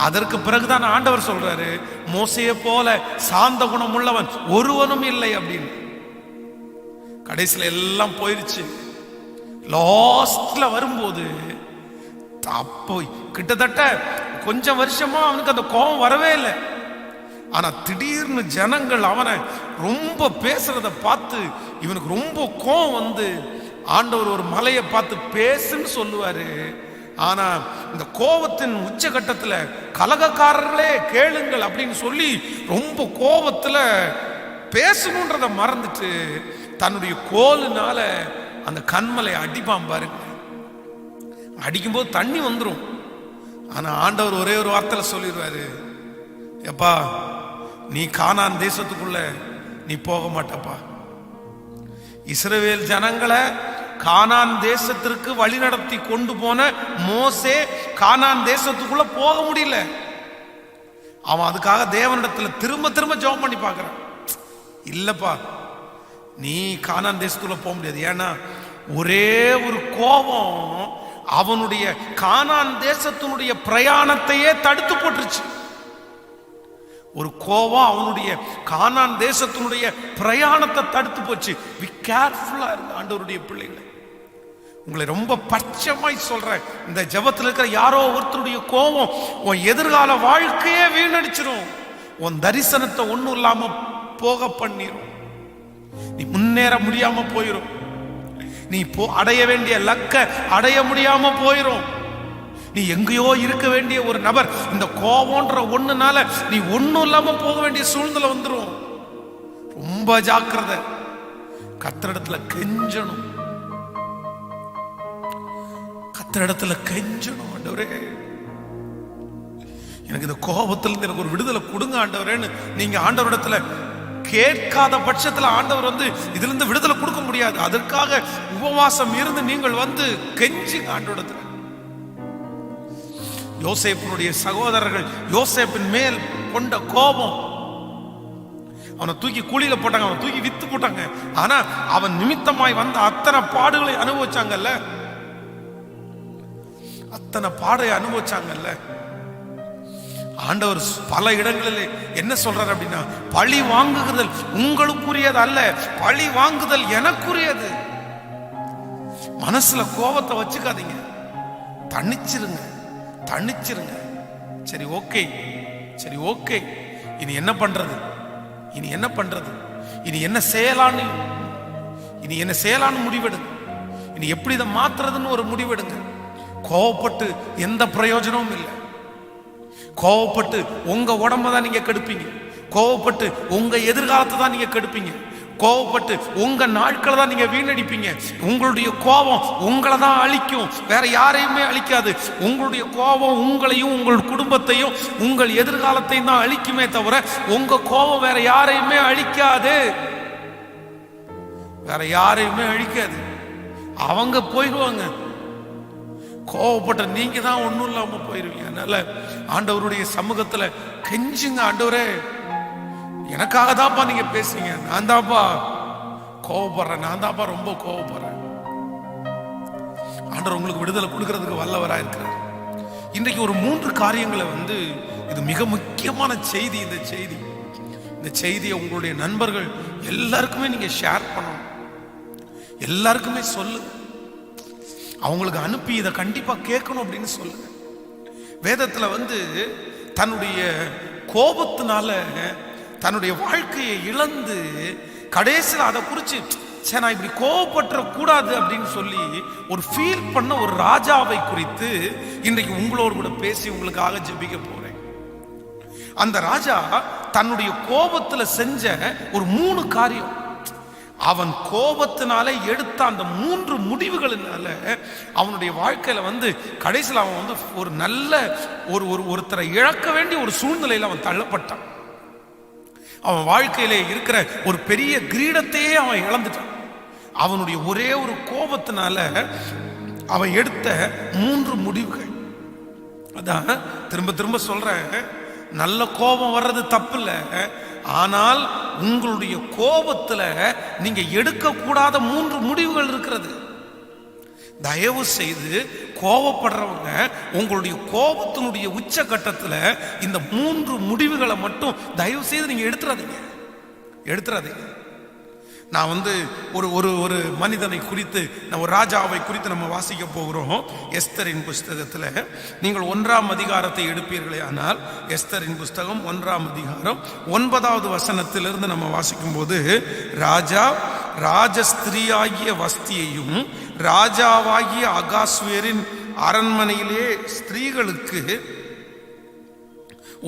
அதற்கு பிறகுதான் ஆண்டவர் சொல்றாரு, மோசையை போல சாந்த குணம் உள்ளவன் ஒருவனும் இல்லை அப்படின்னு. கடைசியில எல்லாம் போயிருச்சு. லாஸ்ட்ல வரும்போது அப்போ கிட்டத்தட்ட கொஞ்சம் வருஷமா அவனுக்கு அந்த கோபம் வரவே இல்லை. ஆனா திடீர்னு ஜனங்கள் அவனை ரொம்ப பேசுறத பார்த்து இவனுக்கு ரொம்ப கோபம் வந்து ஆண்டவர் ஒரு மலையை பார்த்து பேசுன்னு சொல்லுவாரு. ஆனா இந்த கோபத்தின் உச்சகட்டத்துல கலகக்காரர்களே கேளுங்கள் அப்படின்னு சொல்லி ரொம்ப கோபத்துல பேசணுன்றத மறந்துட்டு தன்னுடைய கோலுனால அந்த கண்மலை அடிப்பான் பாருங்க. அடிக்கும்போது தண்ணி வந்துடும். ஆனா ஆண்டவர் ஒரே ஒரு வார்த்தையில சொல்லிடுவாரு, எப்பா நீ கானான் தேசத்துக்குள்ள நீ போக மாட்டப்பா. இஸ்ரவேல் ஜனங்களை கானான் தேசத்திற்கு வழி நடத்தி கொண்டு போன மோசே கானான் தேசத்துக்குள்ள போக முடியல. அவன் அதுக்காக தேவனிடத்துல திரும்ப திரும்ப ஜெபம் பண்ணி பார்க்கிறான். இல்லப்பா நீ கானான் தேசத்துக்குள்ள போக முடியாது. ஏன்னா ஒரே ஒரு கோபம் அவனுடைய கானான் தேசத்தினுடைய பிரயாணத்தையே தடுத்து போட்டுருச்சு. ஒரு கோபம் அவனுடைய கானான் தேசத்தினுடைய பிரயாணத்தை தடுத்து போச்சு. பி கேர்ஃபுல்லா இருங்க ஆண்டவருடைய பிள்ளைகளை. உங்களை ரொம்ப பட்சமாய் சொல்றேன், இந்த ஜெபத்தில் இருக்கிற யாரோ ஒருத்தருடைய கோபம் உன் எதிர்கால வாழ்க்கையே வீணடிச்சிடும். உன் தரிசனத்தை ஒண்ணும் இல்லாம போக பண்ணிரும். நீ முன்னேற முடியாம போயிரும். நீ அடைய வேண்டிய லக்க அடைய முடியாம போயிரும். நீ எங்கேயோ இருக்க வேண்டிய ஒரு நபர் இந்த கோபம்ன்ற ஒண்ணுனால நீ ஒண்ணும் இல்லாம போக வேண்டிய சூழ்நிலை வந்துடும். ரொம்ப ஜாக்கிரதை. கர்த்தரிடத்துல கெஞ்சணும். கர்த்தரிடத்துல கெஞ்சணும். ஆண்டவரே எனக்கு இந்த கோபத்திலிருந்து எனக்கு ஒரு விடுதலை கொடுங்க ஆண்டவரேன்னு நீங்க ஆண்டவரிடத்துல கேட்காத பட்சத்துல ஆண்டவர் வந்து இதுல இருந்து விடுதலை கொடுக்க முடியாது. அதற்காக உபவாசம் இருந்து நீங்கள் வந்து கெஞ்சுங்க ஆண்டவரிடத்துல. யோசேப்பினுடைய சகோதரர்கள் யோசேப்பின் மேல் கொண்ட கோபம். அவனை தூக்கி கூலியில போட்டாங்க, அவனை தூக்கி வித்து போட்டாங்க. ஆனா அவன் நிமித்தமாய் வந்த அத்தனை பாடுகளை அனுபவிச்சாங்கல்ல, அத்தனை பாடை அனுபவிச்சாங்கல்ல. ஆண்டவர் பல இடங்களில் என்ன சொல்றாரு அப்படின்னா, பழி வாங்குதல் உங்களுக்குரியது அல்ல, பழி வாங்குதல் எனக்குரியது. மனசுல கோபத்தை வச்சுக்காதீங்க, தணிச்சிருங்க, தணிச்சிருங்க. சரி ஓகே, சரி ஓகே, இனி என்ன பண்றது, இனி என்ன பண்றது, இனி என்ன செய்யலான்னு, இனி என்ன செய்யலான்னு முடிவெடுங்க. இனி எப்படி இதை மாத்துறதுன்னு ஒரு முடிவெடுங்க. கோவப்பட்டு எந்த பிரயோஜனமும் இல்லை. கோவப்பட்டு உங்க உடம்ப தான் நீங்க கெடுப்பீங்க, கோவப்பட்டு உங்க எதிர்காலத்தை தான் நீங்க கெடுப்பீங்க, கோவப்பட்டு உங்க நாட்களை தான் நீங்க வீணடிப்பீங்க. உங்களுடைய கோபம் உங்களை தான் அழிக்கும், வேற யாரையுமே அழிக்காது. உங்களுடைய கோபம் உங்களையும் உங்கள் குடும்பத்தையும் உங்கள் எதிர்காலத்தையும் தான் அழிக்குமே தவிர உங்க கோபம் வேற யாரையுமே அழிக்காது, வேற யாரையுமே அழிக்காது. அவங்க போயிடுவாங்க. கோவப்பட்ட நீங்க தான் ஒண்ணும் இல்லாம போயிருவீங்க. அதனால ஆண்டவருடைய சமூகத்துல கெஞ்சுங்க, ஆண்டவரே எனக்காக தான்ப்பா நீங்க பேசுறீங்க, நான் தான்ப்பா கோவப்படுறேன், நான் தான்ப்பா ரொம்ப கோவப்படுறேன். ஆண்டவர் உங்களுக்கு விடுதலை கொடுக்கறதுக்கு வல்லவரா இருக்கிறார். இன்றைக்கு ஒரு 3 காரியங்களை இது மிக முக்கியமான செய்தி. இந்த செய்தியை உங்களுடைய நண்பர்கள் எல்லாருக்குமே நீங்க ஷேர் பண்ணணும், எல்லாருக்குமே சொல்லுங்க, அவங்களுக்கு அனுப்பி இதை கண்டிப்பா கேட்கணும் அப்படின்னு சொல்லுங்க. வேதத்துல தன்னுடைய கோபத்தினால தன்னுடைய வாழ்க்கையை இழந்து கடைசியில் அதை குறிச்சு நான் இப்படி கோபப்பற்ற கூடாது அப்படின்னு சொல்லி ஒரு ஃபீல் பண்ண ஒரு ராஜாவை குறித்து இன்றைக்கு உங்களோடு கூட பேசி உங்களுக்காக ஜெபிக்க போறேன். அந்த ராஜா தன்னுடைய கோபத்துல செஞ்ச ஒரு 3 காரியம், அவன் கோபத்தினால எடுத்த அந்த 3 முடிவுகளினால அவனுடைய வாழ்க்கையில கடைசியில் அவன் ஒரு நல்ல ஒருத்தரை இழக்க வேண்டிய ஒரு சூழ்நிலையில் அவன் தள்ளப்பட்டான். அவன் வாழ்க்கையில இருக்கிற ஒரு பெரிய கிரீடத்தையே அவன் இழந்துட்டான். அவனுடைய ஒரே ஒரு கோபத்தினால அவன் எடுத்த 3 முடிவுகள். அதான் திரும்ப திரும்ப சொல்றேன், நல்ல கோபம் வர்றது தப்பு இல்லை, ஆனால் உங்களுடைய கோபத்துல நீங்க எடுக்கக்கூடாத 3 முடிவுகள் இருக்கிறது. தயவு செய்து கோபப்படுறவங்க உங்களுடைய கோபத்தினுடைய உச்சகட்டத்துல இந்த 3 முடிவுகளை மட்டும் தயவு செய்து நீங்க எடுத்துறாதீங்க. நான் ஒரு மனிதனை குறித்து, ஒரு ராஜாவை குறித்து நம்ம வாசிக்க போகிறோம். எஸ்தரின் புஸ்தகத்துல நீங்கள் 1ஆம் அதிகாரத்தை எடுப்பீர்களே ஆனால், எஸ்தரின் புஸ்தகம் 1ஆம் அதிகாரம் 9வது வசனத்திலிருந்து நம்ம வாசிக்கும் போது, ராஜா ராஜஸ்திரியாகிய வஸ்தியையும் ராஜாவாகிய அகாஸ்வேரின் அரண்மனையிலே ஸ்திரீகளுக்கு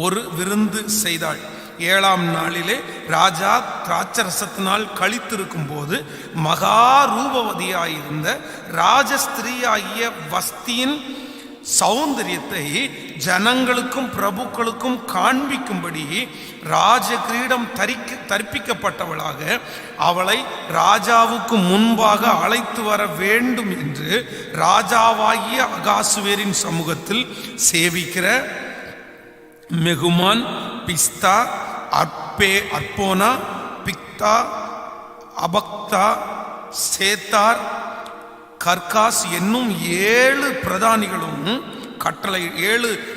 ஒரு விருந்து செய்தாள். 7ஆம் நாளிலே ராஜா திராட்சரசத்தினால் கழித்திருக்கும் போது மகா ரூபவதியாயிருந்த ராஜஸ்திரியாகிய வஸ்தியின் சௌந்தரியத்தை ஜனங்களுக்கும் பிரபுக்களுக்கும் காண்பிக்கும்படி ராஜ கிரீடம் தரிப்பிக்கப்பட்டவளாக அவளை ராஜாவுக்கு முன்பாக அழைத்து வர வேண்டும் என்று ராஜாவாகிய அகாசுவேரின் சமூகத்தில் சேவிக்கிற மெகுமான், பிஸ்தா, அர்போனா, பிக்தா, அபக்தா, சேத்தார், கர்காஸ் என்னும் 7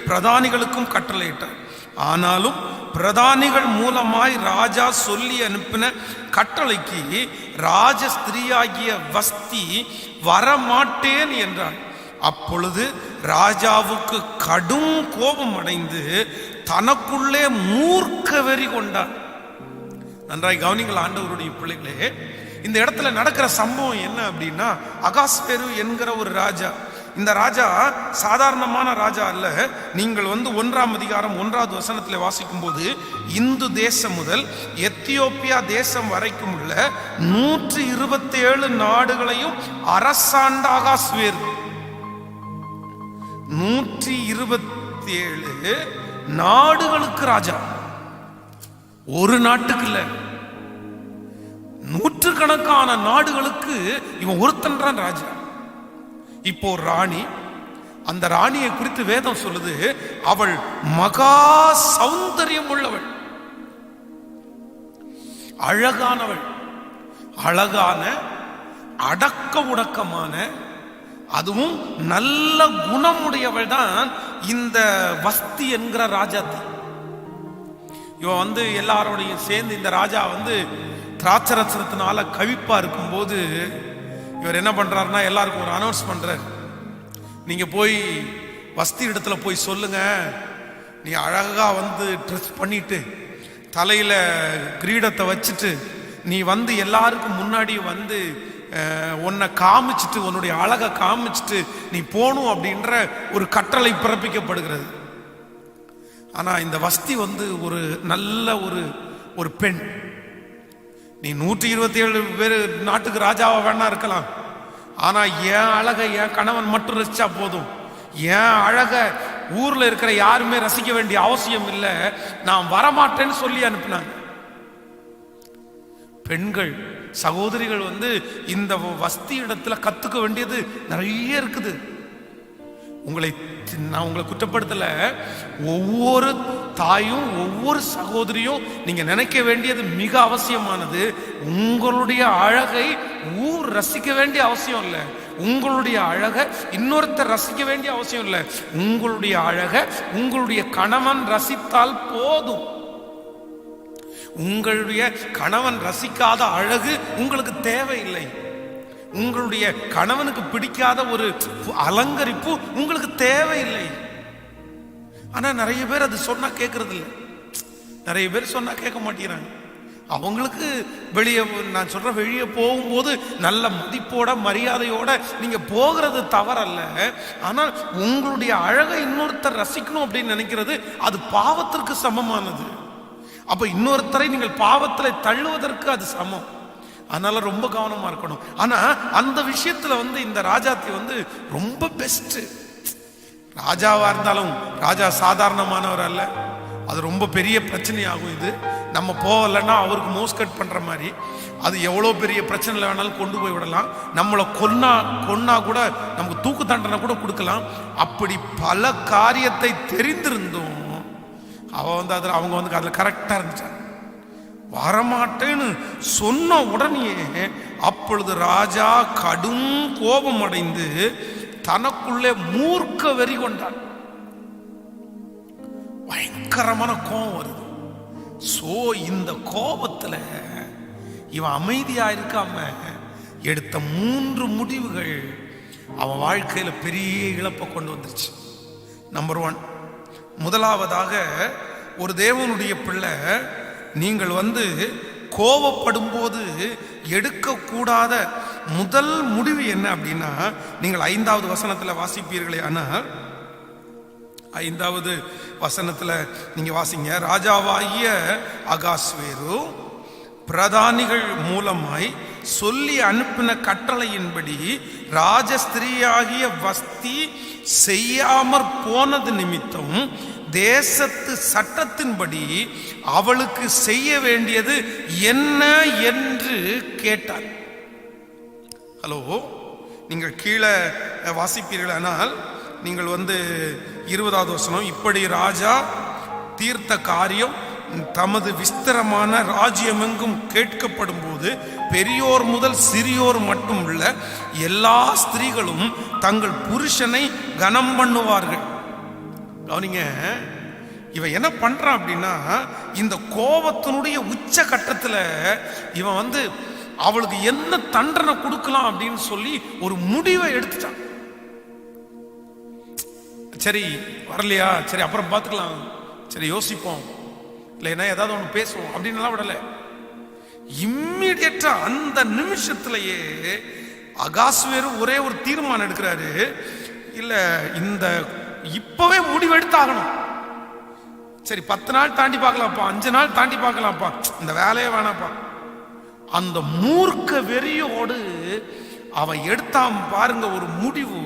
பிரதானிகளுக்கும் கட்டளையிட்டார். ஆனாலும் பிரதானிகள் மூலமாய் ராஜா சொல்லி அனுப்பின கட்டளைக்கு ராஜஸ்திரியாகிய வஸ்தி வரமாட்டேன் என்றாள். அப்பொழுது ராஜாவுக்கு கடும் கோபம் அடைந்து தனக்குள்ளே மூர்க்க வெறி கொண்டார். நன்றாய் கவனிங்கள் ஆண்டவருடைய பிள்ளைகளே, இந்த இடத்துல நடக்கிற சம்பவம் என்ன அப்படின்னா, அகாஸ்வேரு என்கிற ஒரு ராஜா. இந்த ராஜா சாதாரணமான ராஜா அல்ல. நீங்கள் 1ஆம் அதிகாரம் 1வது வசனத்தில் வாசிக்கும் போது, இந்து தேசம் முதல் எத்தியோப்பியா தேசம் வரைக்கும் உள்ள 127 நாடுகளையும் அரசாண்ட அகாஸ்வேரு. 127 நாடுகளுக்கு ராஜா, ஒரு நாட்டுக்கு இல்ல, 100கணக்கான நாடுகளுக்கு இவன் ஒருத்தன்றான் ராஜா. இப்போ ராணி, அந்த ராணியை குறித்து வேதம் சொல்லுது, அவள் மகா சௌந்தரியம் உள்ளவள், அழகானவள், அழகான அடக்க உடக்கமான அதுவும் நல்ல குணமுடையவள் தான் இந்த வஸ்தி என்கிற ராஜாத்தி. இவன் வந்து எல்லாரோடையும் சேர்ந்து இந்த ராஜா வந்து திராட்சரசத்தினால கவிப்பா இருக்கும்போது இவர் என்ன பண்றாருன்னா எல்லாருக்கும் ஒரு அனௌன்ஸ் பண்றாரு, நீங்க போய் வஸ்தி இடத்துல போய் சொல்லுங்க, நீ அழகா வந்து ட்ரெஸ் பண்ணிட்டு தலையில கிரீடத்தை வச்சுட்டு நீ வந்து எல்லாருக்கும் முன்னாடி வந்து உன்னை காமிச்சிட்டு உன்னுடைய அழகை காமிச்சிட்டு நீ போகணும் அப்படின்ற ஒரு கட்டளை பிறப்பிக்கப்படுகிறது. ஆனா இந்த வஸ்தி வந்து ஒரு நல்ல ஒரு பெண். நீ 127 பேர் நாட்டுக்கு ராஜாவா வேணா இருக்கலாம், ஆனா என் அழகை என் கணவன் மட்டும் ரசிச்சா போதும், என் அழக ஊர்ல இருக்கிற யாருமே ரசிக்க வேண்டிய அவசியம் இல்லை, நான் வரமாட்டேன்னு சொல்லி அனுப்பினாங்க. பெண்கள் சகோதரிகள் வந்து இந்த வஸ்தி இடத்துல கத்துக்க வேண்டியது நிறைய இருக்குது. நான் உங்களை குற்றப்படுத்தல, ஒவ்வொரு தாயும் ஒவ்வொரு சகோதரியும் நீங்க நினைக்க வேண்டியது மிக அவசியமானது. உங்களுடைய அழகை ஊர் ரசிக்க வேண்டிய அவசியம் இல்லை, உங்களுடைய அழகை இன்னொருத்தர் ரசிக்க வேண்டிய அவசியம் இல்லை, உங்களுடைய அழகை உங்களுடைய கணவன் ரசித்தால் போதும். உங்களுடைய கணவன் ரசிக்காத அழகு உங்களுக்கு தேவையில்லை, உங்களுடைய கணவனுக்கு பிடிக்காத ஒரு அலங்கரிப்பு உங்களுக்கு தேவையில்லை. ஆனா நிறைய பேர் அது சொன்னா கேட்கறது இல்லை, நிறைய பேர் சொன்னா கேட்க மாட்டேங்கிறாங்க. அவங்களுக்கு வெளியே நான் சொல்ற வெளியே போகும்போது நல்ல மதிப்போட மரியாதையோட நீங்க போகிறது தவறல்ல, ஆனால் உங்களுடைய அழகை இன்னொருத்தர் ரசிக்கணும் அப்படின்னு நினைக்கிறது அது பாவத்திற்கு சமமானது. அப்ப இன்னொருத்தரை நீங்கள் பாவத்தில் தள்ளுவதற்கு அது சமம். அதனால ரொம்ப கவனமா இருக்கணும். ஆனா அந்த விஷயத்துல வந்து இந்த ராஜாத்தி வந்து ரொம்ப பெஸ்ட். ராஜாவா இருந்தாலும் ராஜா சாதாரணமானவர் அல்ல, அது ரொம்ப பெரிய பிரச்சனையாகும். இது நம்ம போகலன்னா அவருக்கு மோஸ்கட் பண்ற மாதிரி, அது எவ்வளோ பெரிய பிரச்சனைல வேணாலும் கொண்டு போய் விடலாம். நம்மளை கொன்னா கூட நமக்கு தூக்கு தண்டனை கூட கொடுக்கலாம். அப்படி பல காரியத்தை தெரிந்திருந்தும் அவங்க வந்து அதுல கரெக்டா இருந்துச்சாங்க. வரமாட்டேன்னு சொன்ன உடனே அப்பொழுது ராஜா கடும் கோபம் அடைந்து தனக்குள்ளே மூர்க்க வெறி கொண்டான். பயங்கரமான கோபம் வருது. சோ இந்த கோபத்துல இவன் அமைதியா இருக்காம எடுத்த 3 முடிவுகள் அவன் வாழ்க்கையில பெரிய இழப்பை கொண்டு வந்துருச்சு. நம்பர் 1, முதலாவதாக ஒரு தேவனுடைய பிள்ளை நீங்கள் வந்து கோபப்படும் போது எடுக்கக்கூடாத முதல் முடிவு என்ன அப்படின்னா, நீங்கள் 5வது வசனத்துல வாசிப்பீர்களே, ஆனால் 5வது வசனத்துல நீங்க வாசிங்க. ராஜாவாகிய அகாஸ்வேரு பிரதானிகள் மூலமாய் சொல்லி அனுப்பின கட்டளையின்படி ராஜஸ்திரியாகிய வஸ்தி செய்யாமற் போனது நிமித்தம் தேசத்து சட்டத்தின்படி அவளுக்கு செய்ய வேண்டியது என்ன என்று கேட்டார். ஹலோ, நீங்கள் கீழே வாசிப்பீர்களானால் நீங்கள் வந்து 20வது வசனம், இப்படி ராஜா தீர்த்த காரியம் தமது விஸ்தரமான ராஜ்யமெங்கும் கேட்கப்படும் போது பெரியோர் முதல் சிறியோர் மட்டும் உள்ள எல்லா ஸ்திரீகளும் தங்கள் புருஷனை கனம் பண்ணுவார்கள். கவனிங்க, இவன் என்ன பண்றான் அப்படின்னா, இந்த கோபத்தினுடைய உச்ச கட்டத்துல இவன் வந்து அவளுக்கு என்ன தண்டனை கொடுக்கலாம் அப்படின்னு சொல்லி ஒரு முடிவை எடுத்துட்டான். சரி வரலையா, சரி அப்புறம் பார்த்துக்கலாம், சரி யோசிப்போம், இல்லைன்னா ஏதாவது ஒன்று பேசுவோம் அப்படின்னு எல்லாம் விடல. இம்மிடியட்டா அந்த நிமிஷத்திலேயே அகாஸ்வேரு ஒரே ஒரு தீர்மானம் எடுக்கிறாரு. இல்ல, இந்த இப்பவே முடிவெடுத்தாகணும். சரி 10 நாள் தாண்டி பார்க்கலாம்ப்பா, 5 நாள் தாண்டி பார்க்கலாம்ப்பா, இந்த வேலையே வேணாப்பா. அந்த மூர்க்க வெறியோடு அவன் எடுத்தான் பாருங்க ஒரு முடிவு.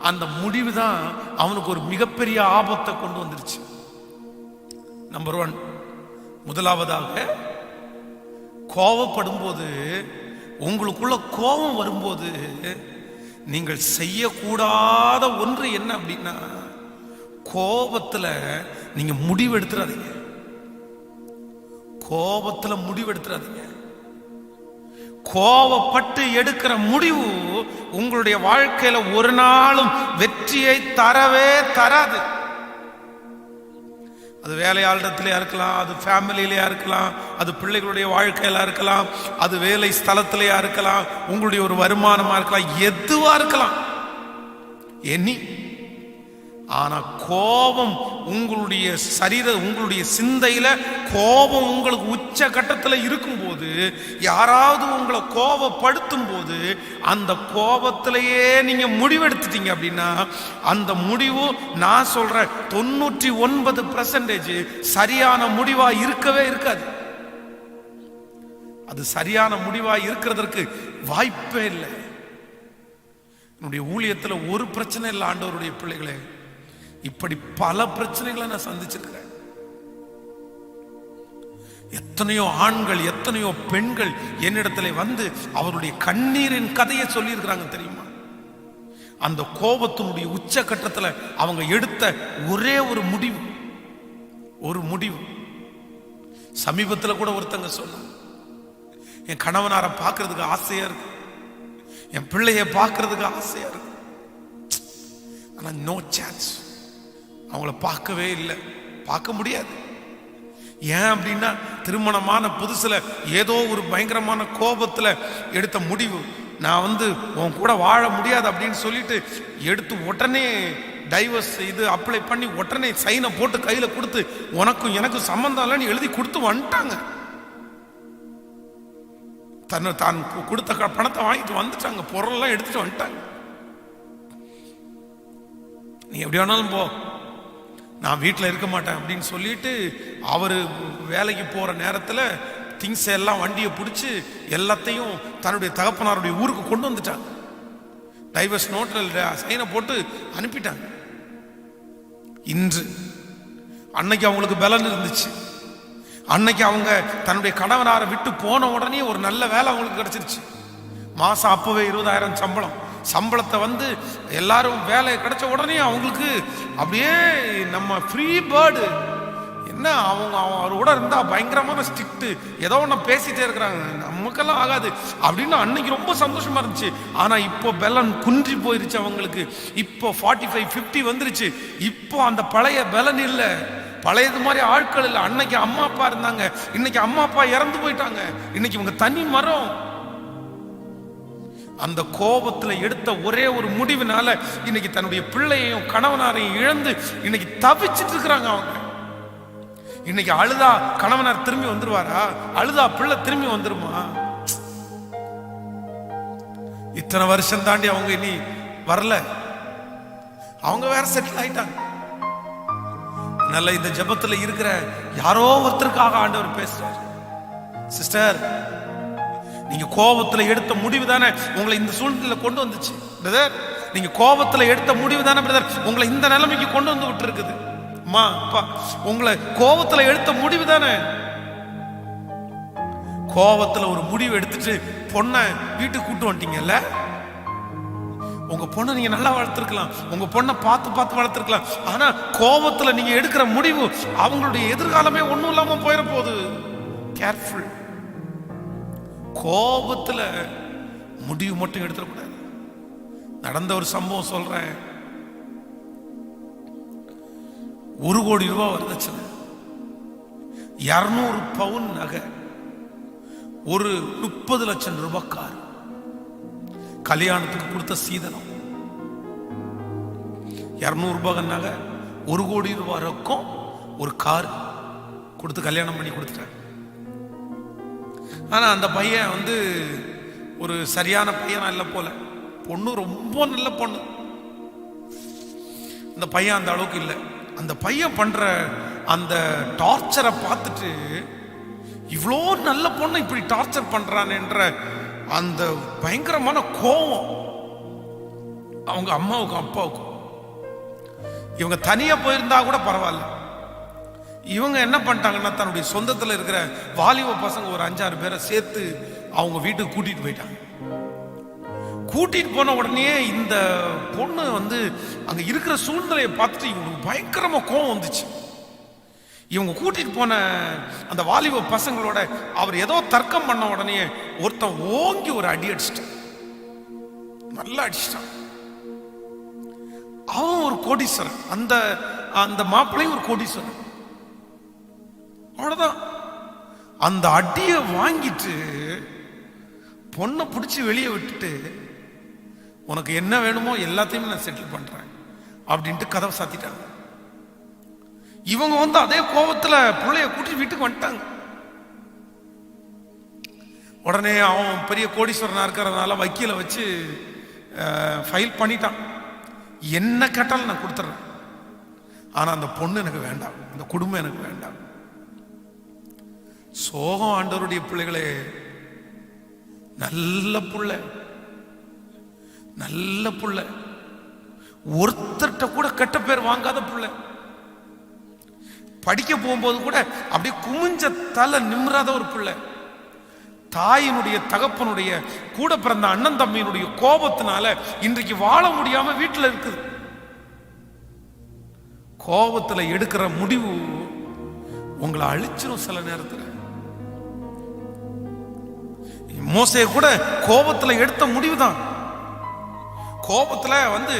அந்த முடிவு தான் அவனுக்கு ஒரு மிகப்பெரிய ஆபத்தை கொண்டு வந்துருச்சு. நம்பர் 1, முதலாவதாக கோபப்படும் போது, உங்களுக்குள்ள கோபம் வரும்போது நீங்கள் செய்யக்கூடாத ஒன்று என்ன அப்படின்னா, கோபத்துல நீங்க முடிவெடுத்துறாதீங்க. கோபத்துல முடிவெடுத்துறாதீங்க. கோபப்பட்டு எடுக்கிற முடிவு உங்களுடைய வாழ்க்கையில ஒரு நாளும் வெற்றியை தரவே தராது. அது வேலையாளத்திலேயா இருக்கலாம், அது ஃபேமிலியிலேயா இருக்கலாம், அது பிள்ளைகளுடைய வாழ்க்கையில இருக்கலாம், அது வேலை ஸ்தலத்திலேயா இருக்கலாம், உங்களுடைய ஒரு வருமானமா இருக்கலாம், எதுவா இருக்கலாம். எனி ஆனா கோபம் உங்களுடைய உங்களுடைய சிந்தையில கோபம் உங்களுக்கு உச்ச கட்டத்துல இருக்கும்போது, யாராவது உங்களை கோபப்படுத்தும் போது அந்த கோபத்திலேயே நீங்க முடிவெடுத்துட்டீங்க அப்படின்னா, அந்த முடிவு நான் சொல்ற 99% சரியான முடிவா இருக்கவே இருக்காது. அது சரியான முடிவா இருக்கிறதற்கு வாய்ப்பே இல்லை. என்னுடைய ஊழியத்துல ஒரு பிரச்சனை இல்லை ஆண்டவருடைய பிள்ளைகளே, இப்படி பல பிரச்சனைகளை நான் சந்திச்சிருக்கிறேன். எத்தனையோ ஆண்கள் எத்தனையோ பெண்கள் என்னிடத்துல வந்து அவருடைய கண்ணீரின் கதையை சொல்லி இருக்கிறாங்க தெரியுமா? அந்த கோபத்தினுடைய உச்ச கட்டத்துல அவங்க எடுத்த ஒரே ஒரு முடிவு. சமீபத்தில் கூட ஒருத்தங்க சொன்னாங்க, என் கணவனாரை பார்க்கறதுக்கு ஆசையா இருக்கு, என் பிள்ளைய பார்க்கறதுக்கு ஆசையா இருக்கு, ஆனா நோ சான்ஸ், அவங்கள பார்க்கவே இல்லை, பார்க்க முடியாது. ஏன் அப்படின்னா, திருமணமான புதுசுல ஏதோ ஒரு பயங்கரமான கோபத்துல எடுத்த முடிவு. நான் உன் கூட வாழ முடியாது அப்படின்னு சொல்லிட்டு எடுத்து உடனே டைவர்ஸ் இது அப்ளை பண்ணி உடனே சைனை போட்டு கையில கொடுத்து, உனக்கும் எனக்கும் சம்பந்தம் இல்லைன்னு எழுதி கொடுத்து வந்துட்டாங்க. தான் கொடுத்த பணத்தை வாங்கிட்டு வந்துட்டாங்க, பொருளெல்லாம் எடுத்துட்டு வந்துட்டாங்க. நீ எப்படி வேணாலும் போ, நான் வீட்டில் இருக்க மாட்டேன் அப்படின்னு சொல்லிட்டு அவரு வேலைக்கு போற நேரத்தில் திங்ஸ் எல்லாம் வண்டியை பிடிச்சி எல்லாத்தையும் தன்னுடைய தகப்பனாருடைய ஊருக்கு கொண்டு வந்துட்டாங்க. டைவர்ஸ் நோட்டில் சைனை போட்டு அனுப்பிட்டாங்க. அன்னைக்கு அவங்களுக்கு பலன் இருந்துச்சு. அன்னைக்கு அவங்க தன்னுடைய கணவனாரை விட்டு போன உடனே ஒரு நல்ல வேலை அவங்களுக்கு கிடைச்சிருச்சு. மாசம் அப்பவே 20,000 சம்பளத்தை எல்லாரும் வேலை கிடைச்ச உடனே அவங்களுக்கு அப்படியே நம்ம ஃப்ரீ பேர்டு. என்ன அவரோட இருந்தா பயங்கரமான ஸ்ட்ரிக்ட், ஏதோ ஒன்று பேசிட்டே இருக்கிறாங்க, நமக்கெல்லாம் ஆகாது அப்படின்னு அன்னைக்கு ரொம்ப சந்தோஷமா இருந்துச்சு. ஆனா இப்போ பெலன் குன்றி போயிருச்சு அவங்களுக்கு. இப்போ 45-50 வந்துருச்சு. இப்போ அந்த பழைய பெலன் இல்லை, பழையது மாதிரி ஆட்கள் இல்லை. அன்னைக்கு அம்மா அப்பா இருந்தாங்க, இன்னைக்கு அம்மா அப்பா இறந்து போயிட்டாங்க. இன்னைக்கு இவங்க தனி மரம். அந்த கோபத்துல எடுத்த ஒரே ஒரு முடிவினால இன்னைக்கு தன்னுடைய பிள்ளையையும் கணவனாரையும் இழந்து இன்னைக்கு தவிச்சிட்டு இருக்கிறாங்க. அவங்க இன்னைக்கு அழுதா கணவனார் திரும்பி வந்துருவாரா? அழுதா பிள்ளை திரும்பி வந்துருமா? இத்தனை வருஷம் தாண்டி அவங்க இனி வரல, அவங்க வேற செட்டில் ஆயிட்டாங்க. நல்ல இந்த ஜெபத்துல இருக்கிற யாரோ ஒருத்தருக்காக ஆண்டவர் பேசுறாரு. சிஸ்டர், நீங்க கோபத்துல எடுத்த முடிவு தானே உங்களை இந்த சூழ்நிலையில கொண்டு வந்துச்சு. பிரதர், நீங்க கோபத்துல எடுத்த முடிவு தானே பிரதர் உங்களை இந்த நிலைமைக்கு கொண்டு வந்து விட்டு இருக்குது. அம்மா அப்பா, உங்களை கோபத்துல எடுத்த முடிவு தானே. கோபத்துல ஒரு முடிவு எடுத்துட்டு பொண்ணை வீட்டுக்கு கூட்டு வந்துட்டீங்கல்ல. உங்க பொண்ணை நீங்க நல்லா வளர்த்துருக்கலாம், உங்க பொண்ணை பார்த்து வளர்த்துருக்கலாம். ஆனா கோபத்துல நீங்க எடுக்கிற முடிவு அவங்களுடைய எதிர்காலமே ஒண்ணும் இல்லாம போயிட போகுது. கேர்ஃபுல். கோபத்துல முடிவு மட்டும் எடுத்துடக்கூடாது. நடந்த ஒரு சம்பவம் சொல்றேன். 1 கோடி ரூபாய் வரதட்சணை, 200 பவுன் நகை, ஒரு 30 லட்சம் ரூபாய் கார், கல்யாணத்துக்கு கொடுத்த சீதனம். 200 ரூபாய் நகை, 1 கோடி ரூபாய் ரொக்கம், ஒரு கார் கொடுத்து கல்யாணம் பண்ணி கொடுத்துட்டாங்க. ஆனா அந்த பையன் ஒரு சரியான பையனா இல்லை போல. பொண்ணு ரொம்ப நல்ல பொண்ணு, அந்த பையன் அந்த அளவுக்கு இல்லை. அந்த பையன் பண்ற அந்த டார்ச்சரை பார்த்துட்டு, இவ்வளோ நல்ல பொண்ணு இப்படி டார்ச்சர் பண்றான் என்ற அந்த பயங்கரமான கோபம் அவங்க அம்மாவுக்கும் அப்பாவுக்கும். இவங்க தனியா போயிருந்தா கூட பரவாயில்ல, இவங்க என்ன பண்ணிட்டாங்கன்னா தன்னுடைய சொந்தத்தில் இருக்கிற வாலிப பசங்க ஒரு 5-6 பேரை சேர்த்து அவங்க வீட்டுக்கு கூட்டிட்டு போயிட்டாங்க. கூட்டிட்டு போன உடனே இந்த பொண்ணு வந்து அங்க இருக்கிற சூழ்நிலையை பார்த்துட்டு இவங்களுக்கு பயங்கரமா கோவம் வந்துச்சு. இவங்க கூட்டிட்டு போன அந்த வாலிப பசங்களோட அவர் ஏதோ தர்க்கம் பண்ண உடனே ஒருத்தன் ஓங்கி ஒரு அடி அடிச்சிட்டான், நல்லா அடிச்சிட்டான். அவன் ஒரு கோடீஸ்வரன், அந்த அந்த மாப்பிள்ளையும் ஒரு கோடீஸ்வரன். அவ்வளவுதான். அந்த அடியை வாங்கிட்டு பொண்ணை பிடிச்சி வெளியே விட்டுட்டு, உனக்கு என்ன வேணுமோ எல்லாத்தையுமே நான் செட்டில் பண்றேன் அப்படின்ட்டு கதவை சாத்திட்டாங்க. இவங்க வந்து அதே கோபத்துல பிள்ளைய கூட்டி வீட்டுக்கு வந்துட்டாங்க. உடனே அவன் பெரிய கோடீஸ்வரனா இருக்கிறதுனால வக்கீல வச்சு ஃபைல் பண்ணிட்டான். என்ன கேட்டாலும் நான் கொடுத்துட்றேன், ஆனா அந்த பொண்ணு எனக்கு வேண்டாம், அந்த குடும்பம் எனக்கு வேண்டாம். சோகம் ஆண்டவருடைய பிள்ளைகளே, நல்ல புள்ள, நல்ல புள்ள, ஒருத்தர்கிட்ட கூட கெட்ட பேர் வாங்காத புள்ள. படிக்க போகும்போது கூட அப்படியே குமிஞ்ச தலை நிமிராத ஒரு பிள்ளை. தாயினுடைய தகப்பனுடைய கூட பிறந்த அண்ணன் தம்பியினுடைய கோபத்தினால இன்றைக்கு வாழ முடியாம வீட்டில் இருக்குது. கோபத்துல எடுக்கிற முடிவு உங்களை அழிச்சிடும் சில நேரத்தில். மோசே கூட கோபத்துல எடுத்த முடிவுதான். கோபத்துல வந்து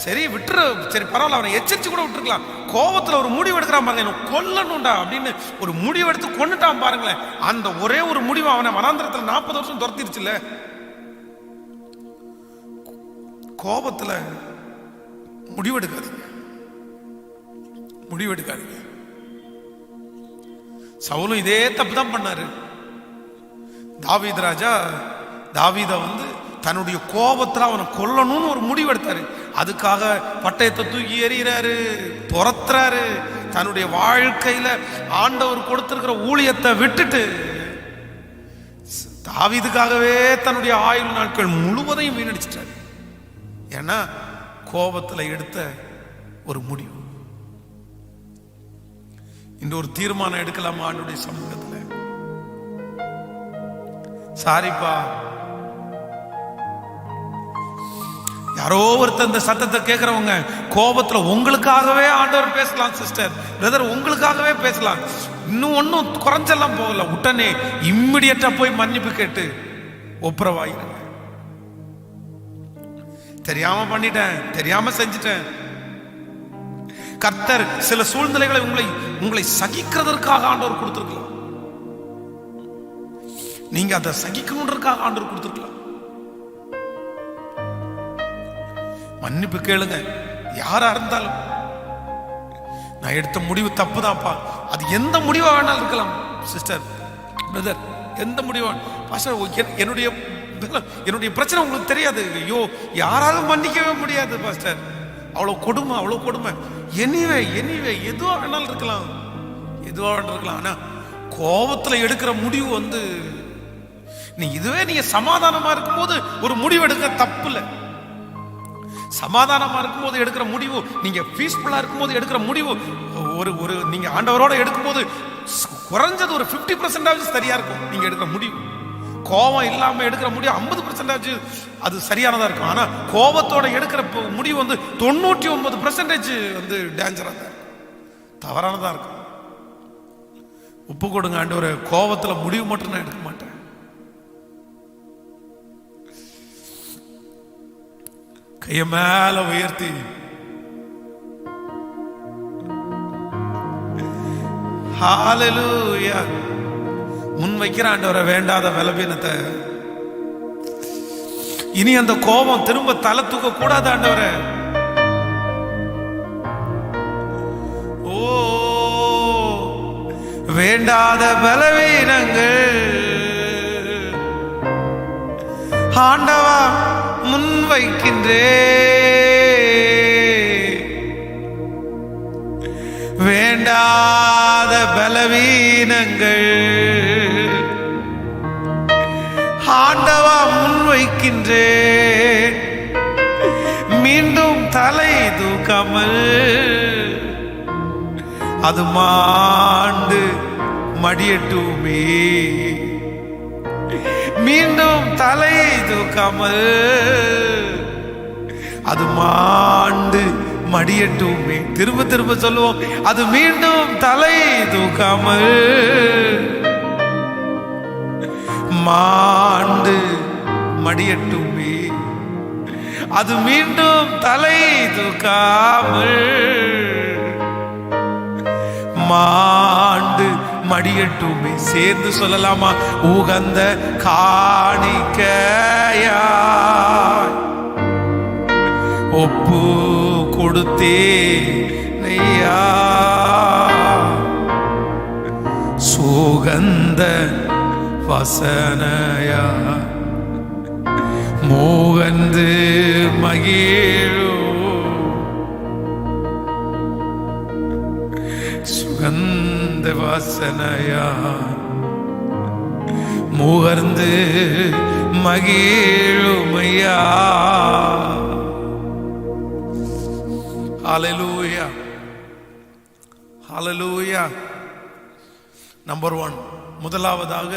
சரி விட்டுரு, சரி பரவாயில்ல, அவனை எச்சரிச்சு கூட விட்டுருக்கலாம். கோபத்துல ஒரு முடிவு எடுக்கிறான் பாருங்க, கொல்லணும்டா அப்படின்னு ஒரு முடிவு எடுத்து கொண்டுட்டான் பாருங்களேன். அந்த ஒரே ஒரு முடிவு அவனை வனாந்திரத்துல 40 வருஷம் துரத்திருச்சுல. கோபத்துல முடிவெடுக்காதீங்க, முடிவெடுக்காதீங்க. சவுலும் இதே தப்பு தான் பண்ணாரு. தாவீது ராஜா தாவீத வந்து தன்னுடைய கோபத்துல அவனை கொல்லணும்னு ஒரு முடிவு எடுத்தாரு. அதுக்காக பட்டயத்தை தூக்கி எறிகிறாரு, துரத்துறாரு. தன்னுடைய வாழ்க்கையில ஆண்டவர் கொடுத்திருக்கிற ஊழியத்தை விட்டுட்டு தாவீதுக்காகவே தன்னுடைய ஆயுள் நாட்கள் முழுவதையும் வீணடிச்சிட்டாரு. ஏன்னா கோபத்துல எடுத்த ஒரு முடிவு. இந்த ஒரு தீர்மானம் எடுக்கலாமா ஆண்டவருடைய சமூகத்துல? சாரிப்பா, யாரோ ஒருத்தர் இந்த சத்தத்தை கேட்கிறவங்க கோபத்துல உங்களுக்காகவே ஆண்டவர் பேசலாம் சிஸ்டர், பிரதர், உங்களுக்காகவே பேசலாம். இன்னும் ஒன்னும் குறைஞ்செல்லாம் போகல, உடனே இம்மிடியட்டா போய் மன்னிப்பு கேட்டு ஒப்புரவாயிருங்க. தெரியாம பண்ணிட்டேன், தெரியாம செஞ்சிட்டேன். கர்த்தர் சில சூழ்நிலைகளை உங்களை சகிக்கிறதற்காக ஆண்டவர் கொடுத்திருக்கலாம். நீங்க அதை சகிக்கணுன்றதுக்காக ஆண்டவர் கொடுத்திருக்கலாம். மன்னிப்பு கேளுங்க, யாரா இருந்தாலும். நான் எடுத்த முடிவு தப்புதான்ப்பா, அது எந்த முடிவா வேணாலும் இருக்கலாம் சிஸ்டர், பிரதர், எந்த முடிவா. பாஸ்டர், என்னுடைய பிரச்சனை உங்களுக்கு தெரியாது. ஐயோ, யாராலும் மன்னிக்கவே முடியாது பாஸ்டர், அவ்வளவு கொடுமை, அவ்வளவு கொடுமை. எனிவே எதுவா வேணாலும் இருக்கலாம், எதுவா வேணாலும் இருக்கலாம். ஆனா கோபத்துல எடுக்கிற முடிவு வந்து நீங்க சமாதானமா இருக்கும்போது ஒரு முடிவு எடுக்க தப்பு இல்லை. சமாதானமா இருக்கும்போது எடுக்கிற முடிவு, நீங்க பீஸ்ஃபுல்லா இருக்கும்போது எடுக்கிற முடிவு, ஒரு நீங்க ஆண்டவரோட எடுக்கும்போது குறைஞ்சது ஒரு 50% சரியா இருக்கும் நீங்க எடுக்கிற முடிவு. கோபம் இல்லாம எடுக்கிற முடிவு 50% அது சரியானதா இருக்கும். ஆனா கோபத்தோட எடுக்கிற முடிவு வந்து 99% வந்து டேஞ்சரா தான் இருக்கும், தவறானதா இருக்கும். ஒப்பு கொடுங்க ஆண்டவரே, கோபத்துல முடிவு மட்டும் நான் எடுக்க மாட்டேன். கைய மேல உயர்த்தி ஹalleluya முன் வைக்கிற ஆண்டவரை வேண்டாத பலவீனத்தை. இனி அந்த கோபம் திரும்ப தலை தூக்க கூடாது ஆண்டவரே. ஓ, வேண்டாத பலவீனங்கள் ஆண்டவா முன் வைக்கின்றே, வேண்டாத பலவீனங்கள் ஆண்டவா முன் வைக்கின்றே, மீண்டும் தலை தூக்காமல் அது மாண்டு மடியட்டுமே, மீண்டும் தலை தூக்காமல் அது மாண்டு மடியட்டுமே. திரும்ப திரும்ப சொல்லுவோம், அது மீண்டும் தலை தூக்காமல் மாண்டு மடியட்டுமே. அது மீண்டும் தலை தூக்காமல் மாண்டு மடியட்டுமே. சேர்ந்து சொல்லலாமா? உகந்த காணிக்கையாய் ஒப்பு கொடுத்தேனையா, சுகந்த வசனையா மோகந்து மகிழோ, சுகந்த வாசனையா முகர்ந்து மகிழுமையா. ஹல்லேலூயா, ஹல்லேலூயா. நம்பர் 1, முதலாவதாக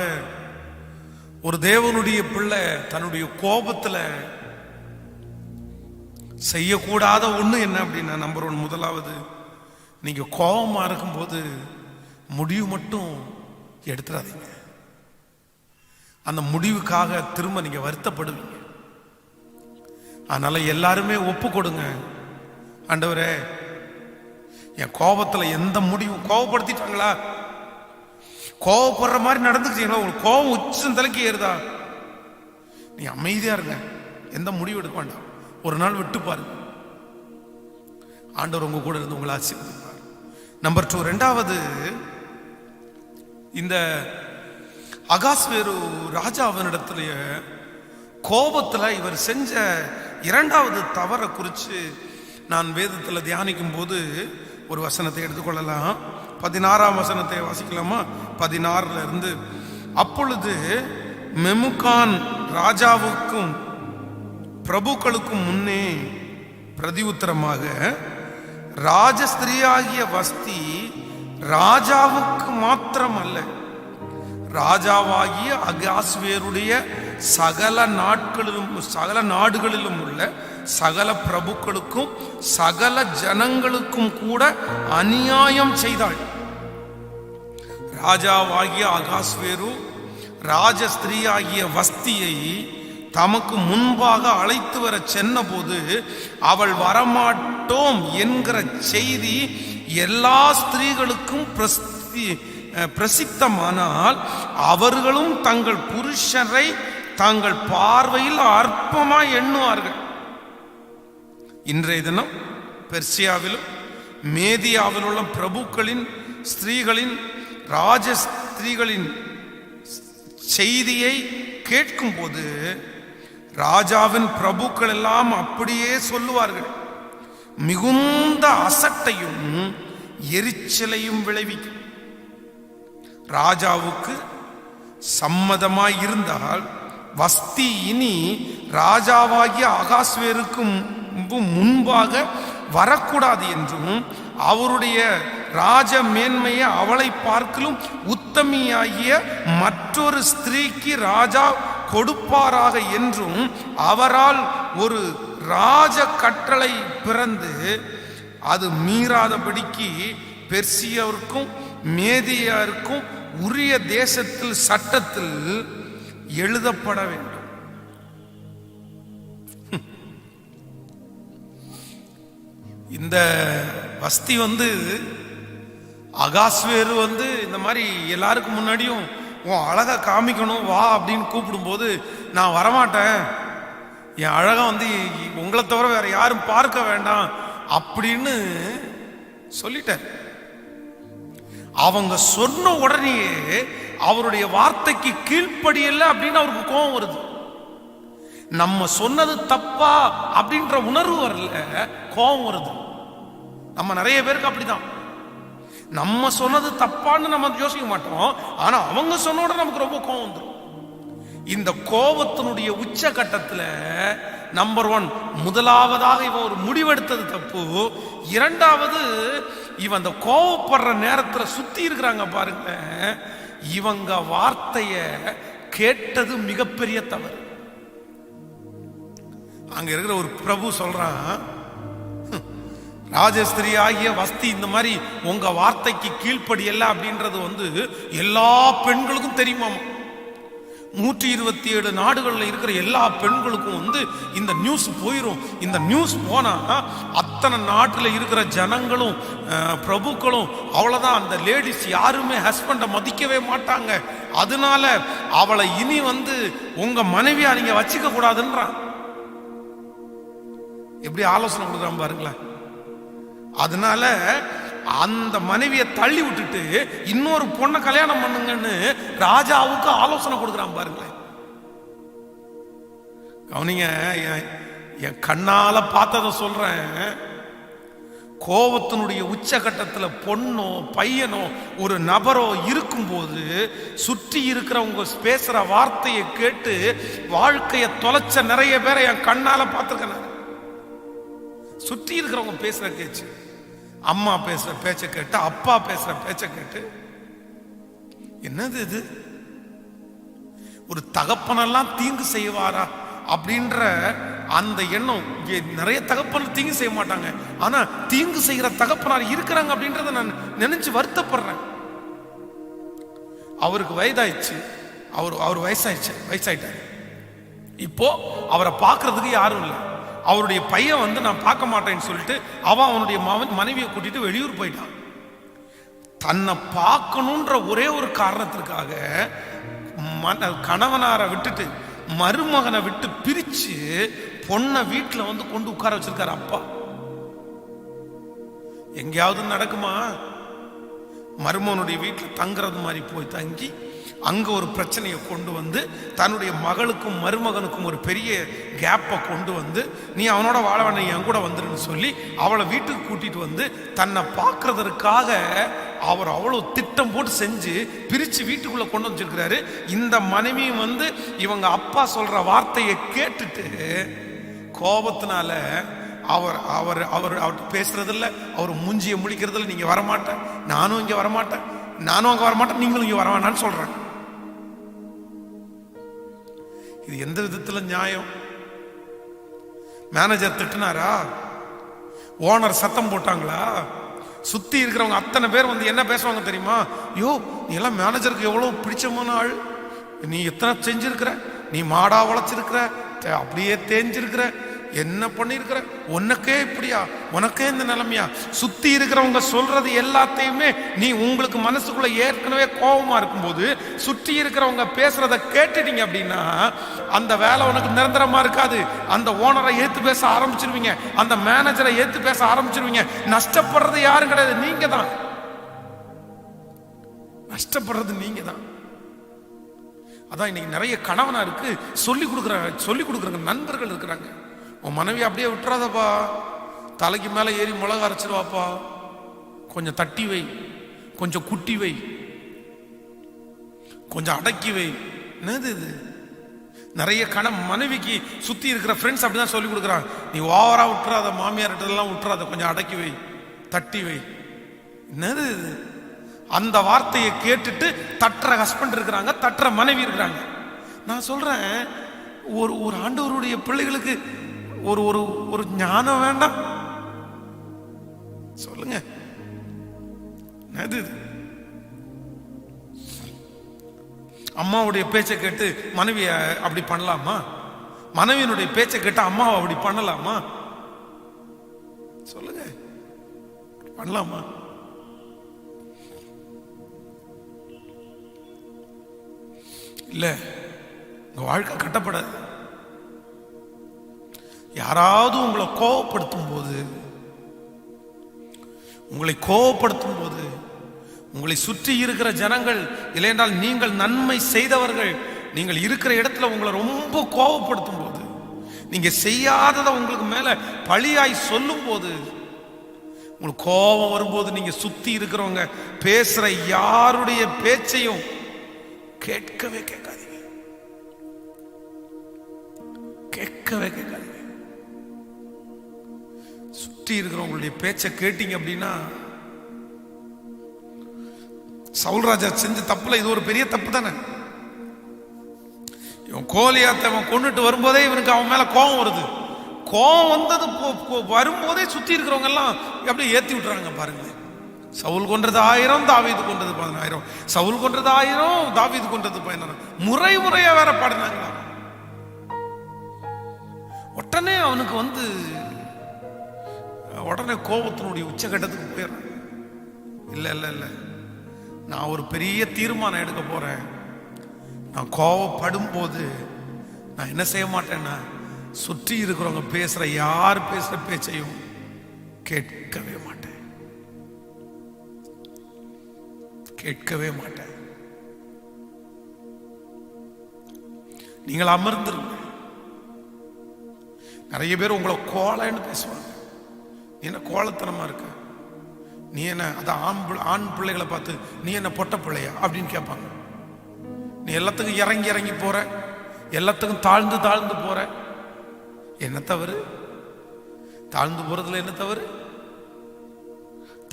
ஒரு தேவனுடைய பிள்ளை தன்னுடைய கோபத்துல செய்யக்கூடாத ஒண்ணு என்ன அப்படின்னா, நம்பர் 1, முதலாவது, நீங்க கோபமா இருக்கும்போது முடிவு மட்டும் எடுத்துடாதீங்க. அந்த முடிவுக்காக திரும்ப நீங்க வருத்தப்படுவீங்க. அதனால எல்லாருமே ஒப்பு கொடுங்க. ஆண்டவரே, என் கோபத்துல எந்த முடிவும், கோபப்படுத்திட்டாங்களா, கோபப்படுற மாதிரி நடந்துக்கிட்டீங்களா, உங்களுக்கு கோபம் உச்சம் தலைக்கு ஏறுதா, நீ அமைதியா இருங்க, எந்த முடிவு எடுக்க வேண்டாம், ஒரு நாள் விட்டு பாருங்க. ஆண்டவர் உங்க கூட இருந்து உங்களை ஆசீர்வதிப்பார். நம்பர் 2, ரெண்டாவது, இந்த அகாஸ்வேரு ராஜாவினிடத்துல கோபத்துல இவர் செஞ்ச இரண்டாவது தவறை குறித்து நான் வேதத்தில் தியானிக்கும் போது ஒரு வசனத்தை எடுத்துக்கொள்ளலாம். 16ஆம் வசனத்தை வாசிக்கலாமா? 16ல இருந்து. அப்பொழுது மெமுகான் ராஜாவுக்கும் பிரபுக்களுக்கும் முன்னே பிரதி உத்தரமாக, ராஜஸ்திரியாகிய வஸ்தி ராஜாவுக்கு மாத்திரம் அல்ல, ராஜாவாகிய அகாஸ்வேருடைய சகல நாடுகளிலும் உள்ள சகல பிரபுக்களுக்கும் சகல ஜனங்களுக்கும் கூட அநியாயம் செய்தாள். ராஜாவாகிய அகாஸ்வேரு ராஜஸ்திரியாகிய வஸ்தியை தமக்கு முன்பாக அழைத்து வர சென்ற போது, அவள் வரமாட்டோம் என்கிற செய்தி எல்லா ஸ்திரீகளுக்கும் பிரசித்தமானால், அவர்களும் தங்கள் புருஷரை தங்கள் பார்வையில் அற்பமாய் எண்ணுவார்கள். இன்றைய தினம் பெர்சியாவிலும் மேதியாவில் உள்ள பிரபுக்களின் ஸ்திரீகளின் ராஜஸ்திரீகளின் செய்தியை கேட்கும் போது ராஜாவின் பிரபுக்கள் எல்லாம் அப்படியே சொல்லுவார்கள். மிகுந்த அசட்டையும் எரிச்சலையும் விளைவிக்கும். ராஜாவுக்கு சம்மதமாய் இருந்தால் வஸ்தி இனி ராஜாவாகிய அகாஸ்வேருக்கு முன்பாக வரக்கூடாது என்றும், அவருடைய ராஜ மேன்மையை அவளை பார்க்கலும் உத்தமியாகிய மற்றொரு ஸ்திரீக்கு ராஜா கொடுப்பாராக என்றும், அவரால் ஒரு ராஜ கட்டளை பிறந்து அது மீறாதபடிக்கு பெர்சியாவிற்கும் மேதியாருக்கும் உரிய தேசத்தில் சட்டத்தில் எழுதப்பட வேண்டும். இந்த வஸ்தி அகாஸ்வேரு இந்த மாதிரி எல்லாருக்கும் முன்னாடியும் உன் அழகை காமிக்கணும் வா அப்படின்னு கூப்பிடும்போது, நான் வரமாட்டேன், என் அழகை உங்களை தவிர வேற யாரும் பார்க்க வேண்டாம் அப்படின்னு சொல்லிட்டார். அவங்க சொன்ன உடனேயே அவருடைய வார்த்தைக்கு கீழ்ப்படியல அப்படின்னு அவருக்கு கோபம் வருது. நம்ம சொன்னது தப்பா அப்படின்ற உணர்வு வரல, கோபம் வருது. நம்ம நிறைய பேருக்கு அப்படிதான், நம்ம சொன்னது தப்பான்னு நம்ம யோசிக்க மாட்டோம், ஆனா அவங்க சொன்ன உடனே நமக்கு ரொம்ப கோபம் வந்துடும். இந்த கோபத்தினுடைய உச்ச கட்டத்துல நம்பர் 1, முதலாவதாக இவன் ஒரு முடிவெடுத்தது தப்பு. இரண்டாவது, இவன் அந்த கோபப்படுற நேரத்துல சுத்தி இருக்கிறாங்க பாருங்க, இவங்க வார்த்தைய கேட்டது மிகப்பெரிய தவறு. அங்க இருக்கிற ஒரு பிரபு சொல்றான், ராஜஸ்திரி ஆகிய வஸ்தி இந்த மாதிரி உங்க வார்த்தைக்கு கீழ்ப்படியல்ல அப்படின்றது எல்லா பெண்களுக்கும் தெரியுமாமா. 127 நாடுகள்ல இருக்கிற எல்லா பெண்களுக்கும் இந்த நியூஸ் போயிரும். இந்த நியூஸ் போனா அத்தனை நாட்டுல இருக்கிற ஜனங்களும் பிரபுக்களும் அவ்வளவுதான், அந்த லேடிஸ் யாருமே ஹஸ்பண்ட மதிக்கவே மாட்டாங்க. அதனால அவளை இனி உங்க மனைவியா நீங்க வச்சுக்க கூடாதுன்றான். எப்படி ஆலோசனை கொடுக்குறான் பாருங்களேன். அதனால அந்த மனைவியை தள்ளி விட்டுட்டு இன்னொரு பொண்ணை கல்யாணம் பண்ணுங்கன்னு ராஜாவுக்கு ஆலோசனை கொடுக்குறான் பாருங்களேன். கவனிங்க, என் கண்ணால பார்த்ததை சொல்றேன். கோபத்தினுடைய உச்சகட்டத்துல பொண்ணோ பையனோ ஒரு நபரோ இருக்கும்போது சுற்றி இருக்கிறவங்க பேசுற வார்த்தையை கேட்டு வாழ்க்கையை தொலைச்ச நிறைய பேரை என் கண்ணால பார்த்திருக்கேன். சுற்றி இருக்கிறவங்க பேசுற பேச்சு, அம்மா பேசுற பேச்சை கேட்டு, அப்பா பேசுற பேச்சை கேட்டு, என்னது இது, ஒரு தகப்பனெல்லாம் தீங்கு செய்வாரா அப்படின்ற அந்த எண்ணம். நிறைய தகப்பன் தீங்கு செய்ய மாட்டாங்க, ஆனா தீங்கு செய்கிற தகப்பனார் இருக்கிறாங்க அப்படின்றத நான் நினைச்சு வருத்தப்படுறேன். அவருக்கு வயதாயிடுச்சு, அவர் வயசாயிட்டாரு. இப்போ அவரை பார்க்கறதுக்கு யாரும் இல்லை. அவருடைய பையன் நான் பார்க்க மாட்டேன்னு சொல்லிட்டு அவனுடைய மனைவியை கூட்டிட்டு வெளியூர் போயிட்டான். தன்னை பார்க்கணுன்ற ஒரே ஒரு காரணத்திற்காக கணவனாரை விட்டுட்டு மருமகனை விட்டு பிரிச்சு பொண்ணை வீட்டுல கொண்டு உட்கார வச்சிருக்காரு அப்பா. எங்கேயாவது நடக்குமா? மருமகனுடைய வீட்டுல தங்குறது மாதிரி போய் தங்கி அங்க ஒரு பிரச்சனையை கொண்டு தன்னுடைய மகளுக்கும் மருமகனுக்கும் ஒரு பெரிய கேப்பை கொண்டு நீ அவனோட வாழ வேண்டாம், என் கூட வந்துருன்னு சொல்லி அவளை வீட்டுக்கு கூட்டிட்டு தன்னை பார்க்கறதற்காக அவர் அவ்வளவு திட்டம் போட்டு செஞ்சு பிரிச்சு வீட்டுக்குள்ள கொண்டு வச்சிருக்கிறாரு. இந்த மனைவியும் இவங்க அப்பா சொல்ற வார்த்தையை கேட்டுட்டு கோபத்தினால அவர் அவர் அவர் அவர்கிட்ட பேசுறது இல்லை, அவர் மூஞ்சியை முழிக்கிறது இல்லை. நீங்க வரமாட்டேன், நானும் இங்க வரமாட்டேன், நானும் அங்க வரமாட்டேன், நீங்களும் இங்க வர வேண்டாம்னு சொல்றேன். இது எந்த விதத்துல நியாயம்? மேனேஜர் திட்டினாரா? ஓனர் சத்தம் போட்டாங்களா? சுத்தி இருக்கிறவங்க அத்தனை பேர் என்ன பேசுவாங்க தெரியுமா? யோ, நீ எல்லாம் மேனேஜருக்கு எவ்வளவு பிடிச்சமான ஆள், நீ எத்தனை செஞ்சிருக்கிற, நீ மாடா உழைச்சிருக்கிற, அப்படியே தேஞ்சிருக்கிற, என்ன பண்ணிருக்கிற, உனக்கே இப்படியா, உனக்கே இந்த நிலைமையா? சுத்தி இருக்கிறவங்க சொல்றது எல்லாத்தையுமே நீ உங்களுக்கு மனசுக்குள்ள ஏற்கனவே கோபமா இருக்கும்போது சுற்றி இருக்கிறவங்க பேசுறத கேட்டுட்டீங்க அப்படின்னா அந்த வேலை உனக்கு நிரந்தரமா இருக்காது. அந்த ஓனரை ஏத்து பேச ஆரம்பிச்சிருவீங்க, அந்த மேனேஜரை ஏத்து பேச ஆரம்பிச்சிருவீங்க. நஷ்டப்படுறது யாரும் கிடையாது, நீங்க தான் நஷ்டப்படுறது, நீங்க தான். அதான் இன்னைக்கு நிறைய கணவனா இருக்கு சொல்லி கொடுக்குறாங்க நண்பர்கள் இருக்கிறாங்க. உன் மனைவி அப்படியே விட்டுறாதப்பா, தலைக்கு மேல ஏறி மிளகா அரைச்சிருவாப்பா, கொஞ்சம் தட்டி வை, கொஞ்சம் குட்டி வை, கொஞ்சம் அடக்கி வை. என்னது இது? நிறைய மனைவிக்கு சுத்தி இருக்கிற ஃப்ரெண்ட்ஸ் அப்படிதான் சொல்லி கொடுக்குறாங்க. நீ ஓவரா விட்டுறாத, மாமியார்கிட்டலாம் விட்டுறாத, கொஞ்சம் அடக்கி வை, தட்டி வை. என்னது இது? அந்த வார்த்தையை கேட்டுட்டு தட்டுற ஹஸ்பண்ட் இருக்கிறாங்க, தட்டுற மனைவி இருக்கிறாங்க. நான் சொல்றேன், ஒரு ஆண்டவருடைய பிள்ளைகளுக்கு ஒரு ஒரு ஒரு ஞானம் வேண்டாம்? சொல்லுங்க. அம்மாவுடைய பேச்சை கேட்டு மனைவிய அப்படி பண்ணலாமா? மனைவியினுடைய பேச்சை கேட்டு அம்மாவை அப்படி பண்ணலாமா? சொல்லுங்க, பண்ணலாமா? இல்ல, உங்க வாழ்க்கை கட்டப்படாது. யாராவது உங்களை கோபப்படுத்தும் போது, உங்களை சுற்றி இருக்கிற ஜனங்கள், இல்லையென்றால் நீங்கள் நன்மை செய்தவர்கள், நீங்கள் இருக்கிற இடத்துல உங்களை ரொம்ப கோபப்படுத்தும் போது, நீங்க செய்யாததை உங்களுக்கு மேல பழியாய் சொல்லும் போது, உங்களுக்கு கோபம் வரும்போது நீங்க சுத்தி இருக்கிறவங்க பேசுற யாருடைய பேச்சையும் கேட்கவே கேட்காதீங்க. சுற்றி இருக்கிறவங்களுடைய பேச்சை கேட்டீங்க அப்படின்னா, சவுல் ராஜா செஞ்ச தப்புல இது ஒரு பெரிய தப்பு தானே. இவன் கோலியாத்தை அவன் கொண்டுட்டு வரும்போதே இவனுக்கு அவன் மேல கோபம் வருது. கோபம் வந்தது வரும்போதே சுத்தி இருக்கிறவங்க எல்லாம் அப்படியே ஏத்தி விட்டுறாங்க பாருங்க. சவுல் கொன்றது 1000, தாவீது கொன்றது 10000. சவுல் கொன்றது 1000, தாவீது கொன்றது 10000. முறையா வேற பாடினாங்களா. உடனே அவனுக்கு உடனே கோபத்தினுடைய உச்சகட்டத்துக்கு போயிடுறான். இல்ல நான் ஒரு பெரிய தீர்மானம் எடுக்க போறேன். நான் கோபப்படும் போது நான் என்ன செய்ய மாட்டேன்னா, சுற்றி இருக்கிறவங்க பேசுற யார் பேசுற பேச்சையும் கேட்கவே மாட்டேன். நீங்கள் அமர்ந்துருங்க. நிறைய பேர் உங்களை கோலைன்னு பேசுவாங்க. நீ என்ன கோலத்தனமா இருக்க, நீ என்ன அதான் ஆண் பிள்ளைகளை பார்த்து நீ என்ன பொட்ட பிள்ளையா அப்படின்னு கேட்பாங்க. நீ எல்லாத்துக்கும் இறங்கி போற, எல்லாத்துக்கும் தாழ்ந்து போற. என்ன தவறு? தாழ்ந்து போறதுல என்ன தவறு?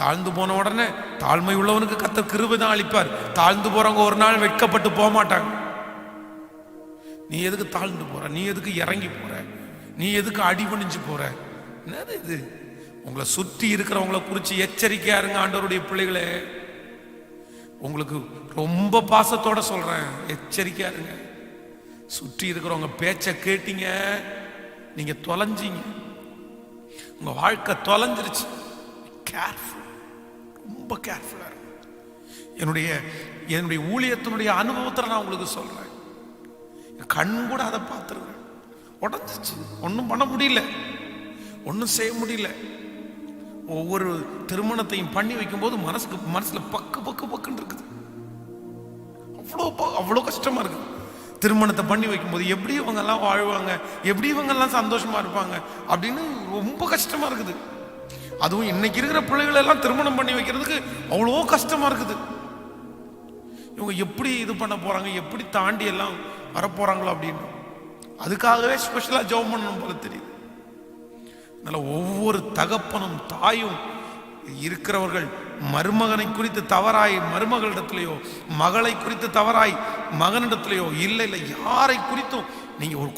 தாழ்ந்து போன உடனே தாழ்மை உள்ளவனுக்கு கர்த்தர் கிருபை தான் அளிப்பார். தாழ்ந்து போறவங்க ஒரு நாள் வெட்கப்பட்டு போக மாட்டாங்க. நீ எதுக்கு தாழ்ந்து போற? நீ எதுக்கு இறங்கி போற? நீ எதுக்கு அடிபணிஞ்சு போற? என்னது இது? உங்களை சுற்றி இருக்கிறவங்களை குறிச்சு எச்சரிக்கையா இருங்க ஆண்டவருடைய பிள்ளைகளே. உங்களுக்கு ரொம்ப பாசத்தோட சொல்றேன், எச்சரிக்கையா இருங்க. சுற்றி இருக்கிறவங்க பேச்ச கேட்டீங்க, நீங்க தொலைஞ்சீங்க, உங்க வாழ்க்கை தொலைஞ்சிருச்சு. கேர்ஃபுல், ரொம்ப கேர்ஃபுல்லா இருங்க. என்னுடைய ஊழியத்தினுடைய அனுபவத்தில் நான் உங்களுக்கு சொல்றேன். கண் கூட அதை பார்த்துருங்க. உடஞ்சிச்சு, ஒன்றும் பண்ண முடியல, ஒன்றும் செய்ய முடியல. ஒவ்வொரு திருமணத்தையும் பண்ணி வைக்கும் போது மனசுல பக்குன்னு இருக்குது. அவ்வளோ கஷ்டமா இருக்கு. திருமணத்தை பண்ணி வைக்கும் போது எப்படி இவங்க எல்லாம் வாழ்வாங்க, எப்படி இவங்க எல்லாம் சந்தோஷமா இருப்பாங்க அப்படின்னு ரொம்ப கஷ்டமா இருக்குது. அதுவும் இன்னைக்கு இருக்கிற பிள்ளைகளை எல்லாம் திருமணம் பண்ணி வைக்கிறதுக்கு அவ்வளோ கஷ்டமா இருக்குது. இவங்க எப்படி இது பண்ண போறாங்க, எப்படி தாண்டி எல்லாம் வரப்போறாங்களோ அப்படின்னு அதுக்காகவே ஸ்பெஷலா ஜெபம் பண்ணணும் போல தெரியுது. அதனால ஒவ்வொரு தகப்பனும் தாயும் இருக்கிறவர்கள் மருமகனை குறித்து தவறாய் மருமகளிடத்திலேயோ, மகளை குறித்து தவறாய் மகனிடத்திலேயோ, இல்லை யாரை குறித்தும் நீங்க ஒரு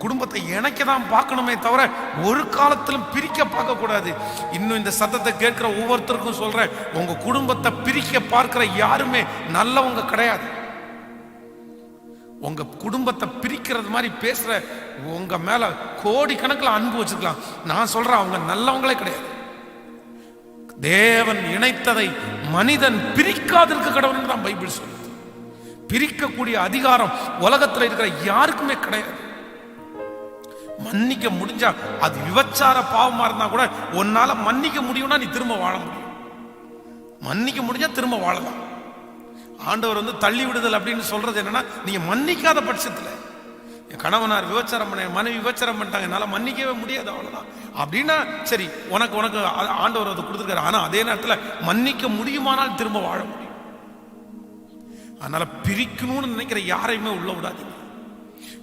குடும்பத்தை இணைக்க தான் பார்க்கணுமே தவிர ஒரு காலத்திலும் பிரிக்க பார்க்க கூடாது. இன்னும் இந்த சத்தத்தை கேட்கிற ஒவ்வொருத்தருக்கும் சொல்றேன், உங்க குடும்பத்தை பிரிக்க பார்க்கிற யாருமே நல்லவங்க கிடையாது. உங்க குடும்பத்தை பிரிக்கிறது மாதிரி பேசுற உங்க மேல கோடிக்கணக்கில் அன்பு வச்சிருக்கலாம். நான் சொல்றேன், அவங்க நல்லவங்களே கிடையாது. தேவன் இணைத்ததை மனிதன் பிரிக்காதிருக்க கடவுள்னு தான் பைபிள் சொல்லுது. பிரிக்கக்கூடிய அதிகாரம் உலகத்தில் இருக்கிற யாருக்குமே கிடையாது. மன்னிக்க முடிஞ்சா, அது விபச்சார பாவமா இருந்தா கூட உன்னால மன்னிக்க முடியும்னா நீ திரும்ப வாழ முடியும். மன்னிக்க முடிஞ்சா திரும்ப வாழலாம். ஆண்டவர் தள்ளி விடுதல் அப்படின்னு சொல்றது என்னன்னா, நீங்க மன்னிக்காத பட்சத்துல, என் கணவனார் விபச்சாரம் பண்ண, மனைவி விபச்சாரம் பண்ணிட்டாங்க, என்னால மன்னிக்கவே முடியாது, அவ்வளவுதான் அப்படின்னா சரி, உனக்கு ஆண்டவர் அதை கொடுத்துருக்காரு. ஆனா அதே நேரத்தில் மன்னிக்க முடியுமானால் திரும்ப வாழ முடியும். அதனால பிரிக்கணும்னு நினைக்கிற யாரையுமே உள்ள விடாதீங்க.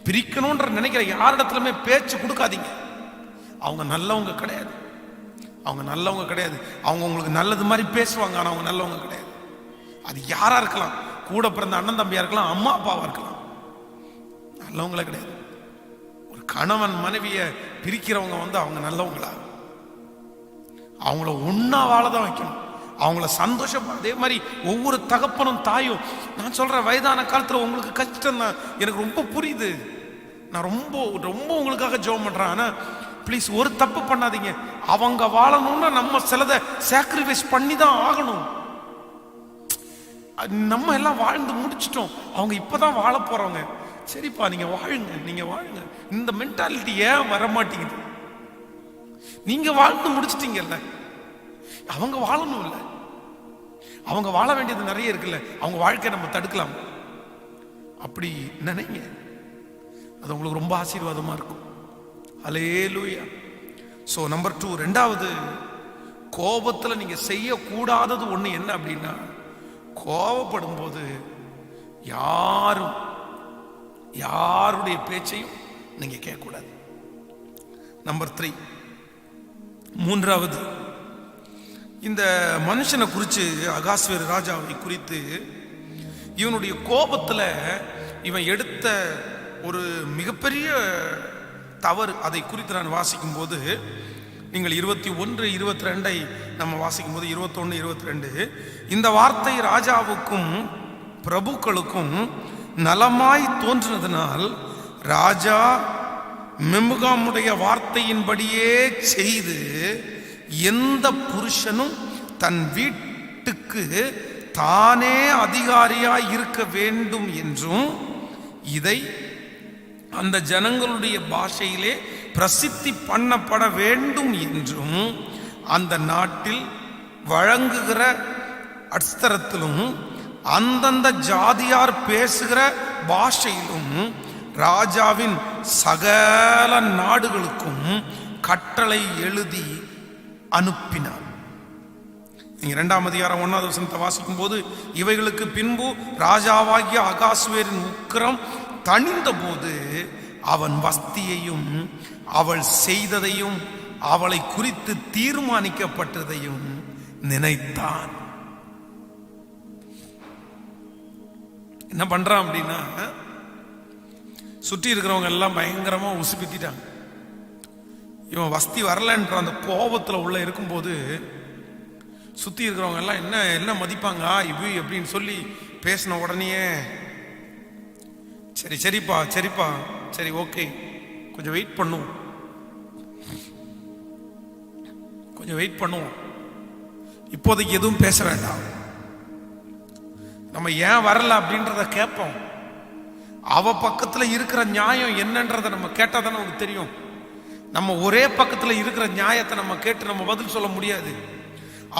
பிரிக்கணும்ன்ற நினைக்கிற யாரிடத்துலயுமே பேச்சு கொடுக்காதீங்க. அவங்க நல்லவங்க கிடையாது. அவங்க உங்களுக்கு நல்லது மாதிரி பேசுவாங்க, ஆனா அவங்க நல்லவங்க கிடையாது. அது யாரா இருக்கலாம், கூட பிறந்த அண்ணன் தம்பியா இருக்கலாம், அம்மா அப்பாவா இருக்கலாம், நல்லவங்களே கிடையாது. ஒரு கணவன் மனைவிய பிரிக்கிறவங்க அவங்க நல்லவங்களா? அவங்கள ஒன்னா வாழதான் வைக்கணும், அவங்கள சந்தோஷம். அதே மாதிரி ஒவ்வொரு தகப்பனும் தாயும், நான் சொல்றேன், வயதான காலத்துல உங்களுக்கு கஷ்டம் தான், எனக்கு ரொம்ப புரியுது. நான் ரொம்ப ரொம்ப உங்களுக்காக ஜெபம் பண்றேன். ஆனா ப்ளீஸ் ஒரு தப்பு பண்ணாதீங்க. அவங்க வாழணும்னா நம்ம சிலதை சாக்ரிஃபைஸ் பண்ணி தான் ஆகணும். நம்ம எல்லாம் வாழ்ந்து முடிச்சிட்டோம், அவங்க இப்பதான் வாழ போறவங்க. சரிப்பா, நீங்க வாழுங்க. இந்த மென்டாலிட்டி ஏன் வர மாட்டேங்குது? நீங்க வாழ்ந்து முடிச்சிட்டீங்கல்ல, அவங்க வாழணும் இல்ல? அவங்க வாழ வேண்டியது நிறைய இருக்குல்ல, அவங்க வாழ்க்கையை நம்ம தடுக்கலாம். அப்படி நினைங்க, அது உங்களுக்கு ரொம்ப ஆசீர்வாதமா இருக்கும். ஹல்லேலூயா. சோ நம்பர் 2, ரெண்டாவது, கோபத்துல நீங்க செய்யக்கூடாதது ஒண்ணு என்ன அப்படின்னா, கோபப்படும் போது யாருடைய பேச்சையும் நீங்க கேட்கக்கூடாது. நம்பர் 3, மூன்றாவது, இந்த மனுஷனை குறித்து, அகாஸ்வேரு ராஜாவை குறித்து, இவனுடைய கோபத்துல இவன் எடுத்த ஒரு மிகப்பெரிய தவறு. அதை குறித்து நான் வாசிக்கும் போது, நீங்கள் 21, 22 நம்ம வாசிக்கும் போது 21, 22, இந்த வார்த்தை ராஜாவுக்கும் பிரபுக்களுக்கும் நலமாய் தோன்றினதனால் ராஜா மெமுகாமுடைய வார்த்தையின்படியே செய்து எந்த புருஷனும் தன் வீட்டுக்கு தானே அதிகாரியாய் இருக்க வேண்டும் என்றும் இதை அந்த ஜனங்களுடைய பாஷையிலே பிரசித்தி பண்ணப்பட வேண்டும் என்றும் அந்த நாட்டில் வழங்குகிற அஸ்திரத்திலும் அந்தந்த ஜாதியார் பேசுகிற பாஷையிலும் ராஜாவின் சகல நாடுகளுக்கும் கட்டளை எழுதி அனுப்பினார். நீங்க 2ஆம் அதிகாரம் 1வது வசனத்தை வாசிக்கும் போது, இவைகளுக்கு பின்பு ராஜாவாகிய அகாஸ்வேரின் உக்கிரம் தணிந்த போது அவன் வஸ்தியையும் அவள் செய்ததையும் அவளை குறித்து தீர்மானிக்கப்பட்டதையும் நினைத்தான். என்ன பண்றான் அப்படின்னா, சுற்றி இருக்கிறவங்க எல்லாம் பயங்கரமா உசுப்பித்திட்டாங்க. இவன் வஸ்தி வரலன்ற அந்த கோபத்துல உள்ள இருக்கும்போது சுத்தி இருக்கிறவங்க எல்லாம் என்ன மதிப்பாங்க இவ்வி அப்படின்னு சொல்லி பேசின உடனே, சரிப்பா சரி ஓகே, கொஞ்சம் வெயிட் பண்ணுவோம், இப்போதைக்கு எதுவும் பேச வேண்டாம், நம்ம ஏன் வரல அப்படின்றத கேட்போம். அவ பக்கத்துல இருக்கிற நியாயம் என்னன்றத நம்ம கேட்டா தானே நமக்கு தெரியும். நம்ம ஒரே பக்கத்துல இருக்கிற நியாயத்தை நம்ம கேட்டு நம்ம பதில் சொல்ல முடியாது.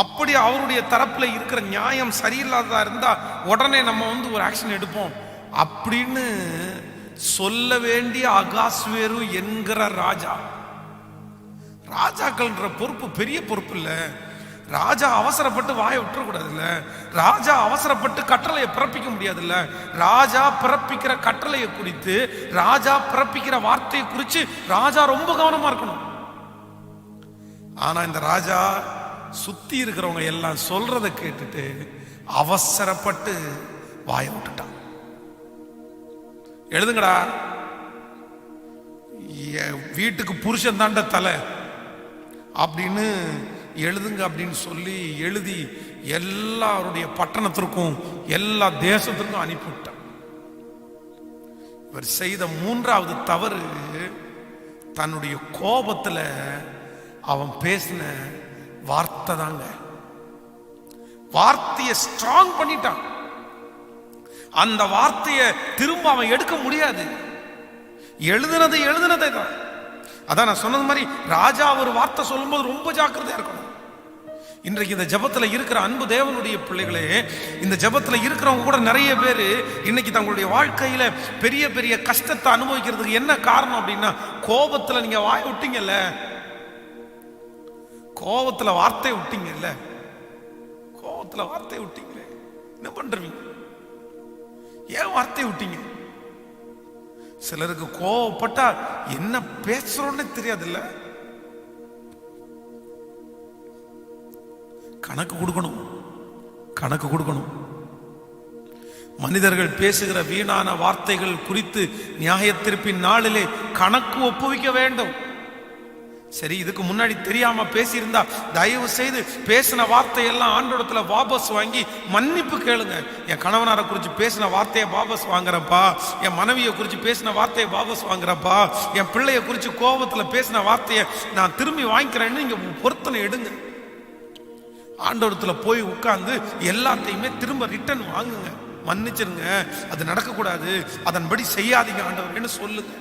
அப்படி அவருடைய தரப்புல இருக்கிற நியாயம் சரியில்லாததா இருந்தா உடனே நம்ம ஒரு ஆக்ஷன் எடுப்போம் அப்படின்னு சொல்ல வேண்டிய அகாஸ்வேரு என்கிற ராஜாக்கள்ன்ற பொறுப்பு பெரிய பொறுப்பு இல்ல. ராஜா அவசரப்பட்டு வாயை விட்டுறக்கூடாது இல்ல. ராஜா அவசரப்பட்டு கட்டளையை பிறப்பிக்க முடியாது இல்ல. ராஜா பிறப்பிக்கிற கட்டளையை குறித்து, ராஜா பிறப்பிக்கிற வார்த்தையை குறித்து ராஜா ரொம்ப கவனமா இருக்கணும். ஆனா இந்த ராஜா சுத்தி இருக்கிறவங்க எல்லாம் சொல்றதை கேட்டுட்டு அவசரப்பட்டு வாயை விட்டுட்டான். எழுதுங்கடா, வீட்டுக்கு புருஷன் தாண்ட தலை அப்படின்னு எழுதுங்க அப்படின்னு சொல்லி எழுதி எல்லாருடைய பட்டணத்திற்கும் எல்லா தேசத்திற்கும் அனுப்பிவிட்டான். இவர் செய்த 3வது தவறு, தன்னுடைய கோபத்துல அவன் பேசின வார்த்தை தாங்க. வார்த்தையை ஸ்ட்ராங் பண்ணிட்டான். அந்த வார்த்தையை திரும்ப அவன் எடுக்க முடியாது. எழுதுனதை தான். அதான் நான் சொன்னது மாதிரி ராஜா ஒரு வார்த்தை சொல்லும்போது ரொம்ப ஜாக்கிரதையா இருக்கணும். இன்றைக்கு இந்த ஜபத்துல இருக்கிற அன்பு தேவனுடைய பிள்ளைகளே, இந்த ஜபத்துல இருக்கிறவங்க கூட நிறைய பேர் இன்னைக்கு தங்களுடைய வாழ்க்கையில பெரிய பெரிய கஷ்டத்தை அனுபவிக்கிறதுக்கு என்ன காரணம் அப்படின்னா, கோபத்துல நீங்க வாய் விட்டீங்கல்ல, கோபத்துல வார்த்தை விட்டீங்கல்ல, கோபத்துல வார்த்தை விட்டீங்களே, என்ன பண்றீங்க? ஏன் வார்த்தை விட்டீங்க? சிலருக்கு கோபப்பட்டா என்ன பேசுறோன்னு தெரியாதுல்ல. கணக்கு கொடுக்கணும். மனிதர்கள் பேசுகிற வீணான வார்த்தைகள் குறித்து நியாயத்தீர்ப்பின் நாளிலே கணக்கு ஒப்புவிக்க வேண்டும். சரி, இதுக்கு முன்னாடி தெரியாம பேசியிருந்தா தயவு செய்து பேசின வார்த்தையெல்லாம் ஆண்டோடத்துல வாபஸ் வாங்கி மன்னிப்பு கேளுங்க. என் கணவனாரை குறித்து பேசின வார்த்தையை வாபஸ் வாங்குறப்பா, என் மனைவியை குறித்து பேசின வார்த்தையை வாபஸ் வாங்குறப்பா, என் பிள்ளைய குறித்து கோபத்துல பேசின வார்த்தையை நான் திரும்பி வாங்கிக்கிறேன்னு நீங்க பொருத்தனை எடுங்க. ஆண்டோடத்துல போய் உட்கார்ந்து எல்லாத்தையுமே திரும்ப ரிட்டர்ன் வாங்குங்க, மன்னிச்சிருங்க, அது நடக்கக்கூடாது, அதன்படி செய்யாதீங்க ஆண்டவர்னு சொல்லுங்க.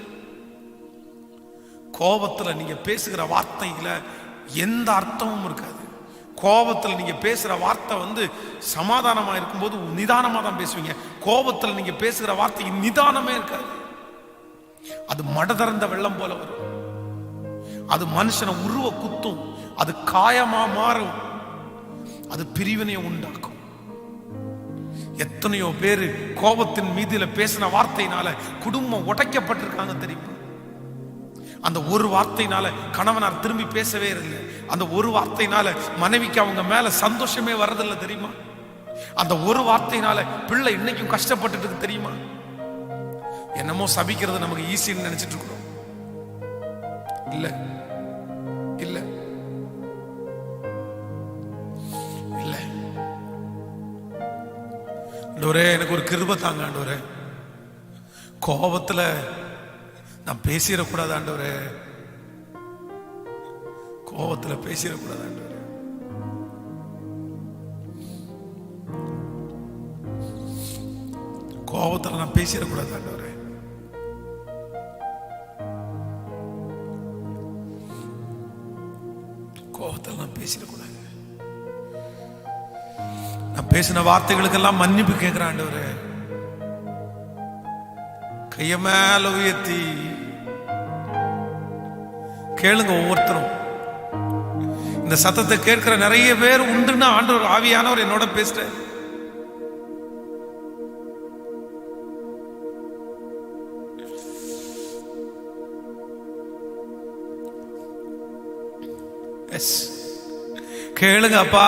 கோபத்துல நீங்க பேசுகிற வார்த்தையில எந்த அர்த்தமும் இருக்காது. கோபத்துல நீங்க பேசுற வார்த்தை சமாதானமா இருக்கும்போது நிதானமா தான் பேசுவீங்க. கோபத்துல நீங்க பேசுகிற வார்த்தை நிதானமே இருக்காது. அது மடதிறந்த வெள்ளம் போல வரும். அது மனுஷனை உருவ குத்தும், அது காயமா மாறும், அது பிரிவினையை உண்டாக்கும். எத்தனையோ பேரு கோபத்தின் மீதில பேசின வார்த்தையினால குடும்பம் உடைக்கப்பட்டிருக்காங்க தெரியுமா? அந்த ஒரு வார்த்தையினால கணவனார் திரும்பி பேசவே இல்லை. அந்த ஒரு வார்த்தையினால மனைவிக்கு அவங்க மேல சந்தோஷமே வர்றதில்லை தெரியுமா? அந்த ஒரு வார்த்தையினால பிள்ளை இன்னைக்கும் கஷ்டப்பட்டுட்டு தெரியுமா? என்னமோ சபிக்கிறது நமக்கு ஈஸின்னு நினைச்சிட்டு இருக்கிறோம். இல்ல இல்ல இல்ல. ஆண்டவரே எனக்கு ஒரு கிருபை தாங்க ஆண்டவரே. கோபத்துல நான் பேசிடக்கூடாது ஆண்டவரே, கோபத்துல பேசிடக்கூடாது ஆண்டவரே. கோபத்துல நான் பேசிடக்கூடாது ஆண்டவரே. கோபத்தில் நான் பேசிடக்கூடாது. நான் பேசின வார்த்தைகளுக்கெல்லாம் மன்னிப்பு கேட்கிறேன் ஆண்டவரே. கைய மேல உயர்த்தி கேளுங்க. ஒவ்வொருத்தரும் இந்த சத்தத்தை கேட்கிற நிறைய பேர் உண்டுன்னா ஆண்டவர் ஆவியானவர் என்னோட பேசுற. கேளுங்க அப்பா.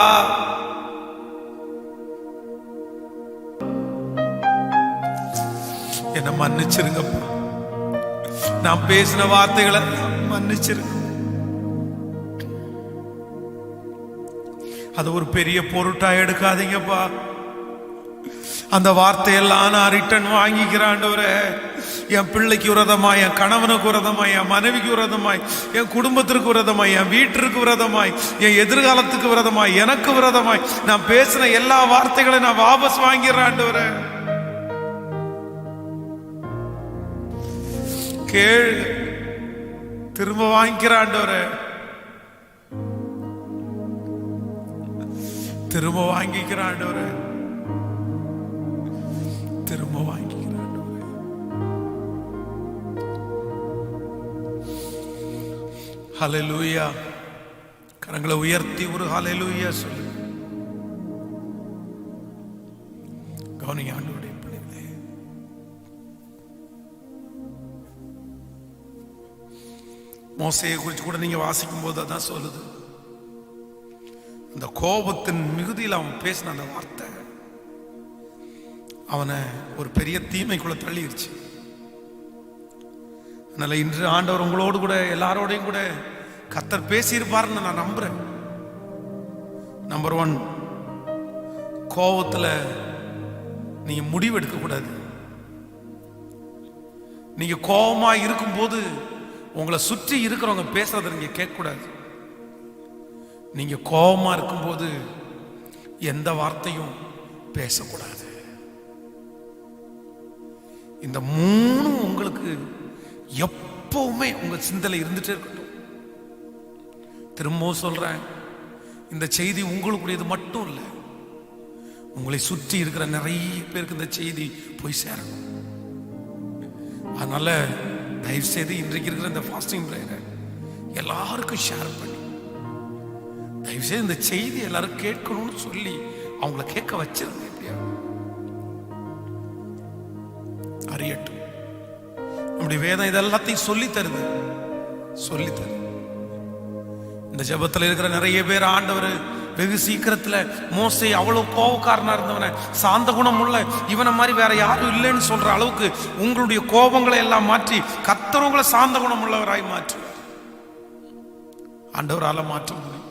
என்ன மன்னிச்சிருங்கப்பா. நான் பேசின வார்த்தைகளை மன்னிச்சிருங்க. அது ஒரு பெரிய பொருட்டா எடுக்காதீங்கப்பா. அந்த வார்த்தையெல்லாம் நான் ரிட்டர்ன் வாங்கிக்கிறேன் ஆண்டவரே. என் பிள்ளைக்கு விரதமாய், என் கணவனுக்கு விரதமாய், என் மனைவிக்கு விரதமாய், என் குடும்பத்திற்கு விரதமாய், என் வீட்டிற்கு விரதமாய், என் எதிர்காலத்துக்கு விரதமாய், எனக்கு விரதமாய் நான் பேசின எல்லா வார்த்தைகளை நான் வாபஸ் வாங்கிடுறேன் ஆண்டவரே. கேள், திரும்ப வாங்கிக்கிறேன் ஆண்டவரே. திரும்ப வாங்கிக்கிறேன் ஆண்டவரே. திரும்ப வாங்கிக்கிறேன் ஆண்டவரே. ஹல்லேலூயா. கரங்களை உயர்த்தி ஒரு ஹல்லேலூயா சொல்லு. கவனிங்க ஆண்டவருடைய பிள்ளைகளே. மோசேயை குறித்து கூட நீங்க வாசிக்கும் போது அதான் சொல்லுது. அந்த கோபத்தின் மிகுதியில் அவன் பேசின அந்த வார்த்தை அவனை ஒரு பெரிய தீமைக்குள்ள தள்ளிடுச்சு. அதனால இன்று ஆண்டவர் உங்களோடு கூட எல்லாரோடையும் கூட கர்த்தர் பேசியிருப்பாருன்னு நான் நம்புறேன். நம்பர் 1, கோபத்துல நீங்க முடிவு எடுக்க கூடாது. நீங்க கோபமா இருக்கும்போது உங்களை சுற்றி இருக்கிறவங்க பேசுறத நீங்க கேட்க கூடாது. நீங்க கோபமா இருக்கும்போது எந்த வார்த்தையும் பேசக்கூடாது. இந்த 3 உங்களுக்கு எப்பவுமே உங்க சிந்தனை இருந்துட்டே இருக்கட்டும். திரும்பவும் சொல்றேன், இந்த செய்தி உங்களுக்குரியது மட்டும் இல்லை, உங்களை சுற்றி இருக்கிற நிறைய பேருக்கு இந்த செய்தி போய் சேரணும். அதனால தயவு செய்து இன்றைக்கு இருக்கிற இந்த ஃபாஸ்டிங் பிரேயரை எல்லாருக்கும் ஷேர் பண்ணி, தயவு செய்து இந்த செய்தி எல்லாரும் கேட்கணும்னு சொல்லி அவங்கள கேட்க வச்சிருங்க. எப்படியா அறியட்டும். நம்முடைய வேதம் இதெல்லாத்தையும் சொல்லி தருது. இந்த ஜெபத்தில் இருக்கிற நிறைய பேர் ஆண்டவர் வெகு சீக்கிரத்துல மோசே அவ்வளவு கோபக்காரனா இருந்தவன சாந்த குணம் உள்ள இவனை மாதிரி வேற யாரும் இல்லைன்னு சொல்ற அளவுக்கு உங்களுடைய கோபங்களை எல்லாம் மாற்றி கர்த்தர் உங்களை சாந்த குணம் உள்ளவராய் மாற்று. ஆண்டவரால மாற்ற முடியும்.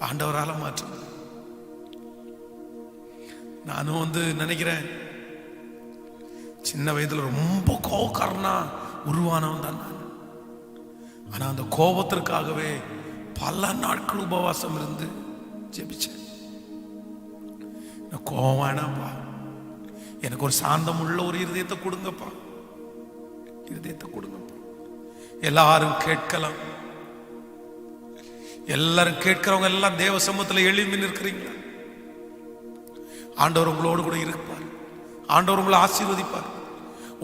ஆண்டவரால மாற்ற முடியும். நானும் நினைக்கிறேன், சின்ன வயதுல ரொம்ப கோபக்காரனா உருவானவன் தான் நான். ஆனா அந்த கோபத்திற்காகவே பல நாட்கள் உபவாசம் இருந்து ஜெபிச்சேன். கோபம் வேணாம்பா, எனக்கு ஒரு சாந்தம் உள்ள ஒரு இருதயத்தை கொடுங்கப்பா, இருதயத்தை கொடுங்கப்பா. எல்லாரும் கேட்கலாம். எல்லாரும் கேட்கிறவங்க எல்லாம் தேவ சமூகத்தில் எழும்பி நிற்கிறீங்களா? ஆண்டவர் உங்களோடு கூட இருப்பார். ஆண்டவர் உங்களை ஆசீர்வதிப்பார்.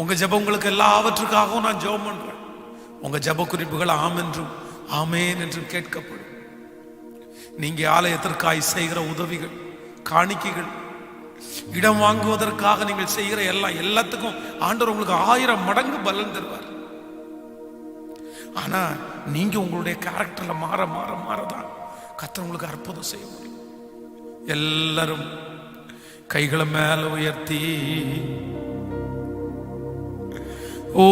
உங்க ஜெபங்களுக்கு எல்லாவற்றுக்காகவும் நான் ஜெபம் பண்றேன். உங்க ஜெப குறிப்புகள் ஆம் என்றும் ஆமேன் என்றும் கேட்கப்படும். நீங்க ஆலயத்திற்காய் செய்கிற உதவிகள், காணிக்கைகள், இடம் வாங்குவதற்காக நீங்கள் செய்கிற எல்லாத்துக்கும் ஆண்டவர் உங்களுக்கு 1000 மடங்கு பலன் தருவார். ஆனா நீங்க உங்களுடைய கேரக்டர்ல மாற மாற மாறதான் கர்த்தர் உங்களுக்கு அற்புதம் செய்ய முடியும். எல்லாரும் கைகளை மேல உயர்த்தி ஓ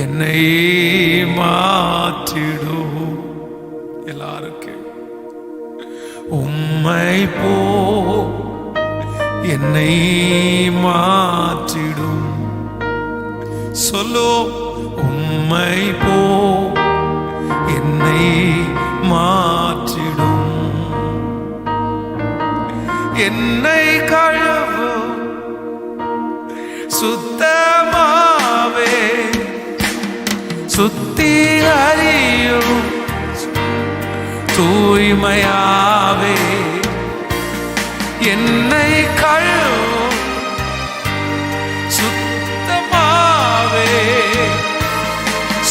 என்னை மாற்றிடும். எல்லாருக்கும் உம்மை போ என்னை மாற்றிடும். சொல்லோ, உம்மை போ என்னை மாற்றிடும். என்னை கழுவு சுத்தமாவே சுத்திகரியும் தூய்மையாவே. என்னை கழுவு சுத்தமாவே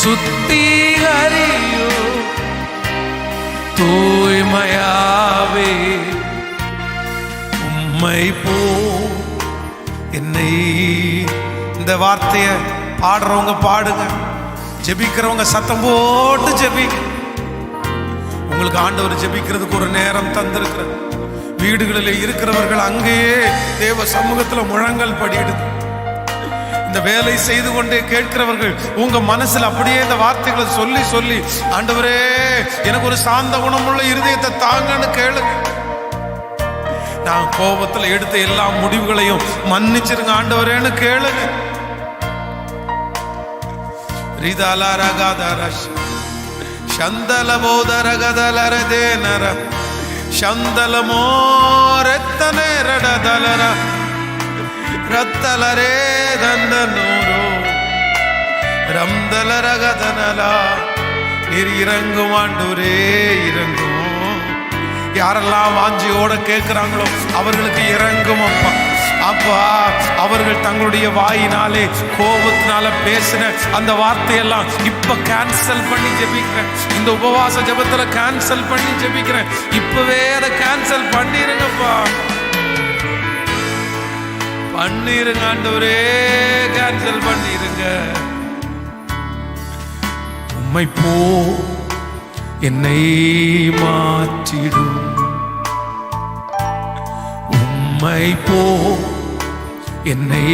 சுத்திகரியும் தூய்மையாவே. உம்மை போ என்னை. இந்த வார்த்தைய பாடுறவங்க பாடுங்க, ஜெபிக்கிறவங்க சத்தம் போட்டு ஜெபி. உங்களுக்கு ஆண்டவர் ஜெபிக்கிறதுக்கு ஒரு நேரம் தந்திருக்கிற வீடுகளில் இருக்கிறவர்கள் அங்கேயே தேவ சமூகத்தில் முழங்கல் படியிடுது. இந்த வேலை செய்து கொண்டே கேட்கிறவர்கள் உங்க மனசுல அப்படியே இந்த வார்த்தைகளை சொல்லி சொல்லி, ஆண்டவரே எனக்கு ஒரு சாந்த குணமுள்ள இருதயத்தை தாங்கன்னு கேளுங்க. நான் கோபத்துல எடுத்த எல்லா முடிவுகளையும் மன்னிச்சிருங்க ஆண்டவரேன்னு கேளுங்க. சந்தலமோதரகதலரதேனர சந்தலமோரெத்தனேரடதலர ரத்தலரே தந்தனூரோ ரம்தலரகதனலா. நீர் இறங்கும் ஆண்டவரே இறங்கும். யாரெல்லாம் வாஞ்சியோட கேட்கிறாங்களோ அவர்களுக்கு இறங்கும் அப்பா. அப்பா, அவர்கள் தங்களுடைய வாயினாலே கோபத்தினால பேசின அந்த வார்த்தையெல்லாம் இப்ப கேன்சல் பண்ணி ஜெபிக்கிறேன். இந்த உபவாச ஜெபத்துல கேன்சல் பண்ணி ஜெபிக்கிறேன். இப்பவே அதை கேன்சல் பண்ணிருங்கப்பா, பண்ணிருங்க ஆண்டவரே, கேன்சல் பண்ணிருங்க. உம்மை போ என்னை மாற்றிடும். உம்மை போ என்னை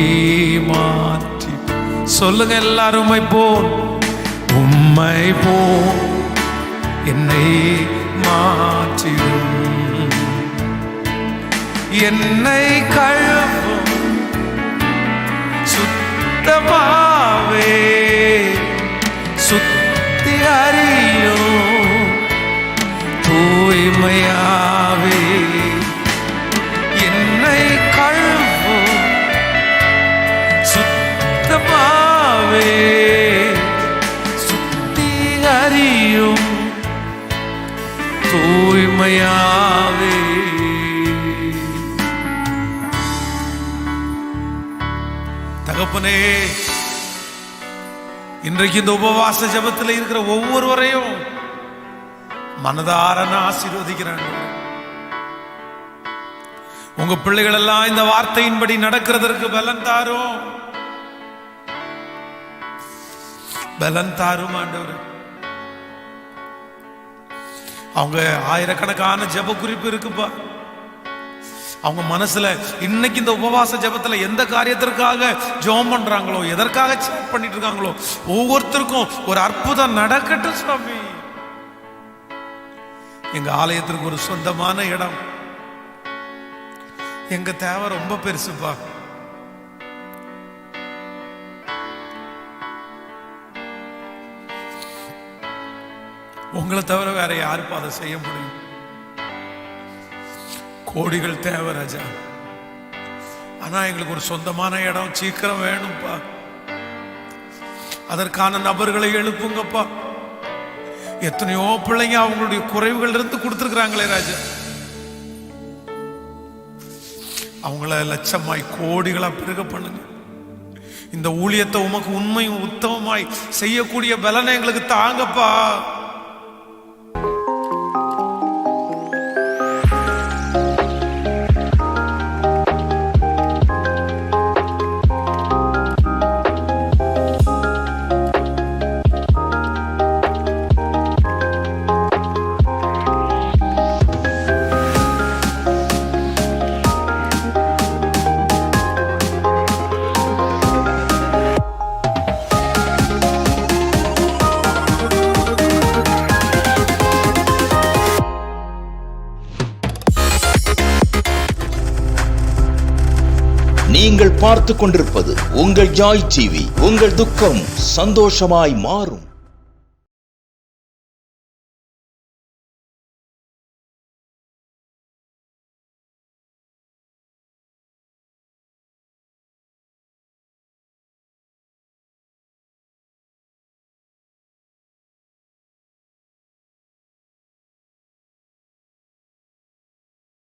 மாற்றி. சொல்லுங்க எல்லாரும், உம்மை போ, உம்மை போ என்னை மாற்றிடும். என்னை கழுவும் சுத்தமாவே சுத்திகரியும் தூய்மையாவே. என்னை கழுவும் சுத்தமாவே சுத்திகரியும் தூய்மையாவே. தகப்பனே, இன்றைக்கு இந்த உபவாச ஜெபத்தில் இருக்கிற ஒவ்வொருவரையும் மனதார ஆசீர்வதிக்கிறாங்க. உங்க பிள்ளைகள் எல்லாம் இந்த வார்த்தையின்படி நடக்கிறதற்கு பலன் தாரும், பலன் தாரும் ஆண்டவர். அவங்க ஆயிரக்கணக்கான ஜெப குறிப்பு இருக்குப்பா அவங்க மனசுல. இன்னைக்கு இந்த உபவாச ஜெபத்துல எந்த காரியத்திற்காக ஜெபம் பண்றாங்களோ, எதற்காக ஜெபம் பண்ணிட்டு இருக்காங்களோ, ஒவ்வொருத்தருக்கும் ஒரு அற்புதம் நடக்கட்டும் சுவாமி. எங்க ஆலயத்திற்கு ஒரு சொந்தமான இடம், எங்க தேவை ரொம்ப பெருசுப்பா. உங்களை தவிர வேற யாருப்பா அதை செய்ய முடியும்? கோடிகள் தேவை ராஜா. ஆனா எங்களுக்கு ஒரு சொந்தமான இடம் சீக்கிரம் வேணும்ப்பா. அதற்கான நபர்களை எழுப்புங்கப்பா. எத்தனையோ பிள்ளைங்க அவங்களுடைய குறைவுகள் இருந்து கொடுத்துருக்குறாங்களே ராஜா. அவங்கள லட்சமாய் கோடிகளா பெருக பண்ணுங்க. இந்த ஊழியத்தை உமக்கு உண்மையும் உத்தமமாய் செய்யக்கூடிய பலனை எங்களுக்கு தாங்கப்பா. நீங்கள் பார்த்து கொண்டிருப்பது உங்கள் ஜாய் டிவி. உங்கள் துக்கம் சந்தோஷமாய் மாறும்.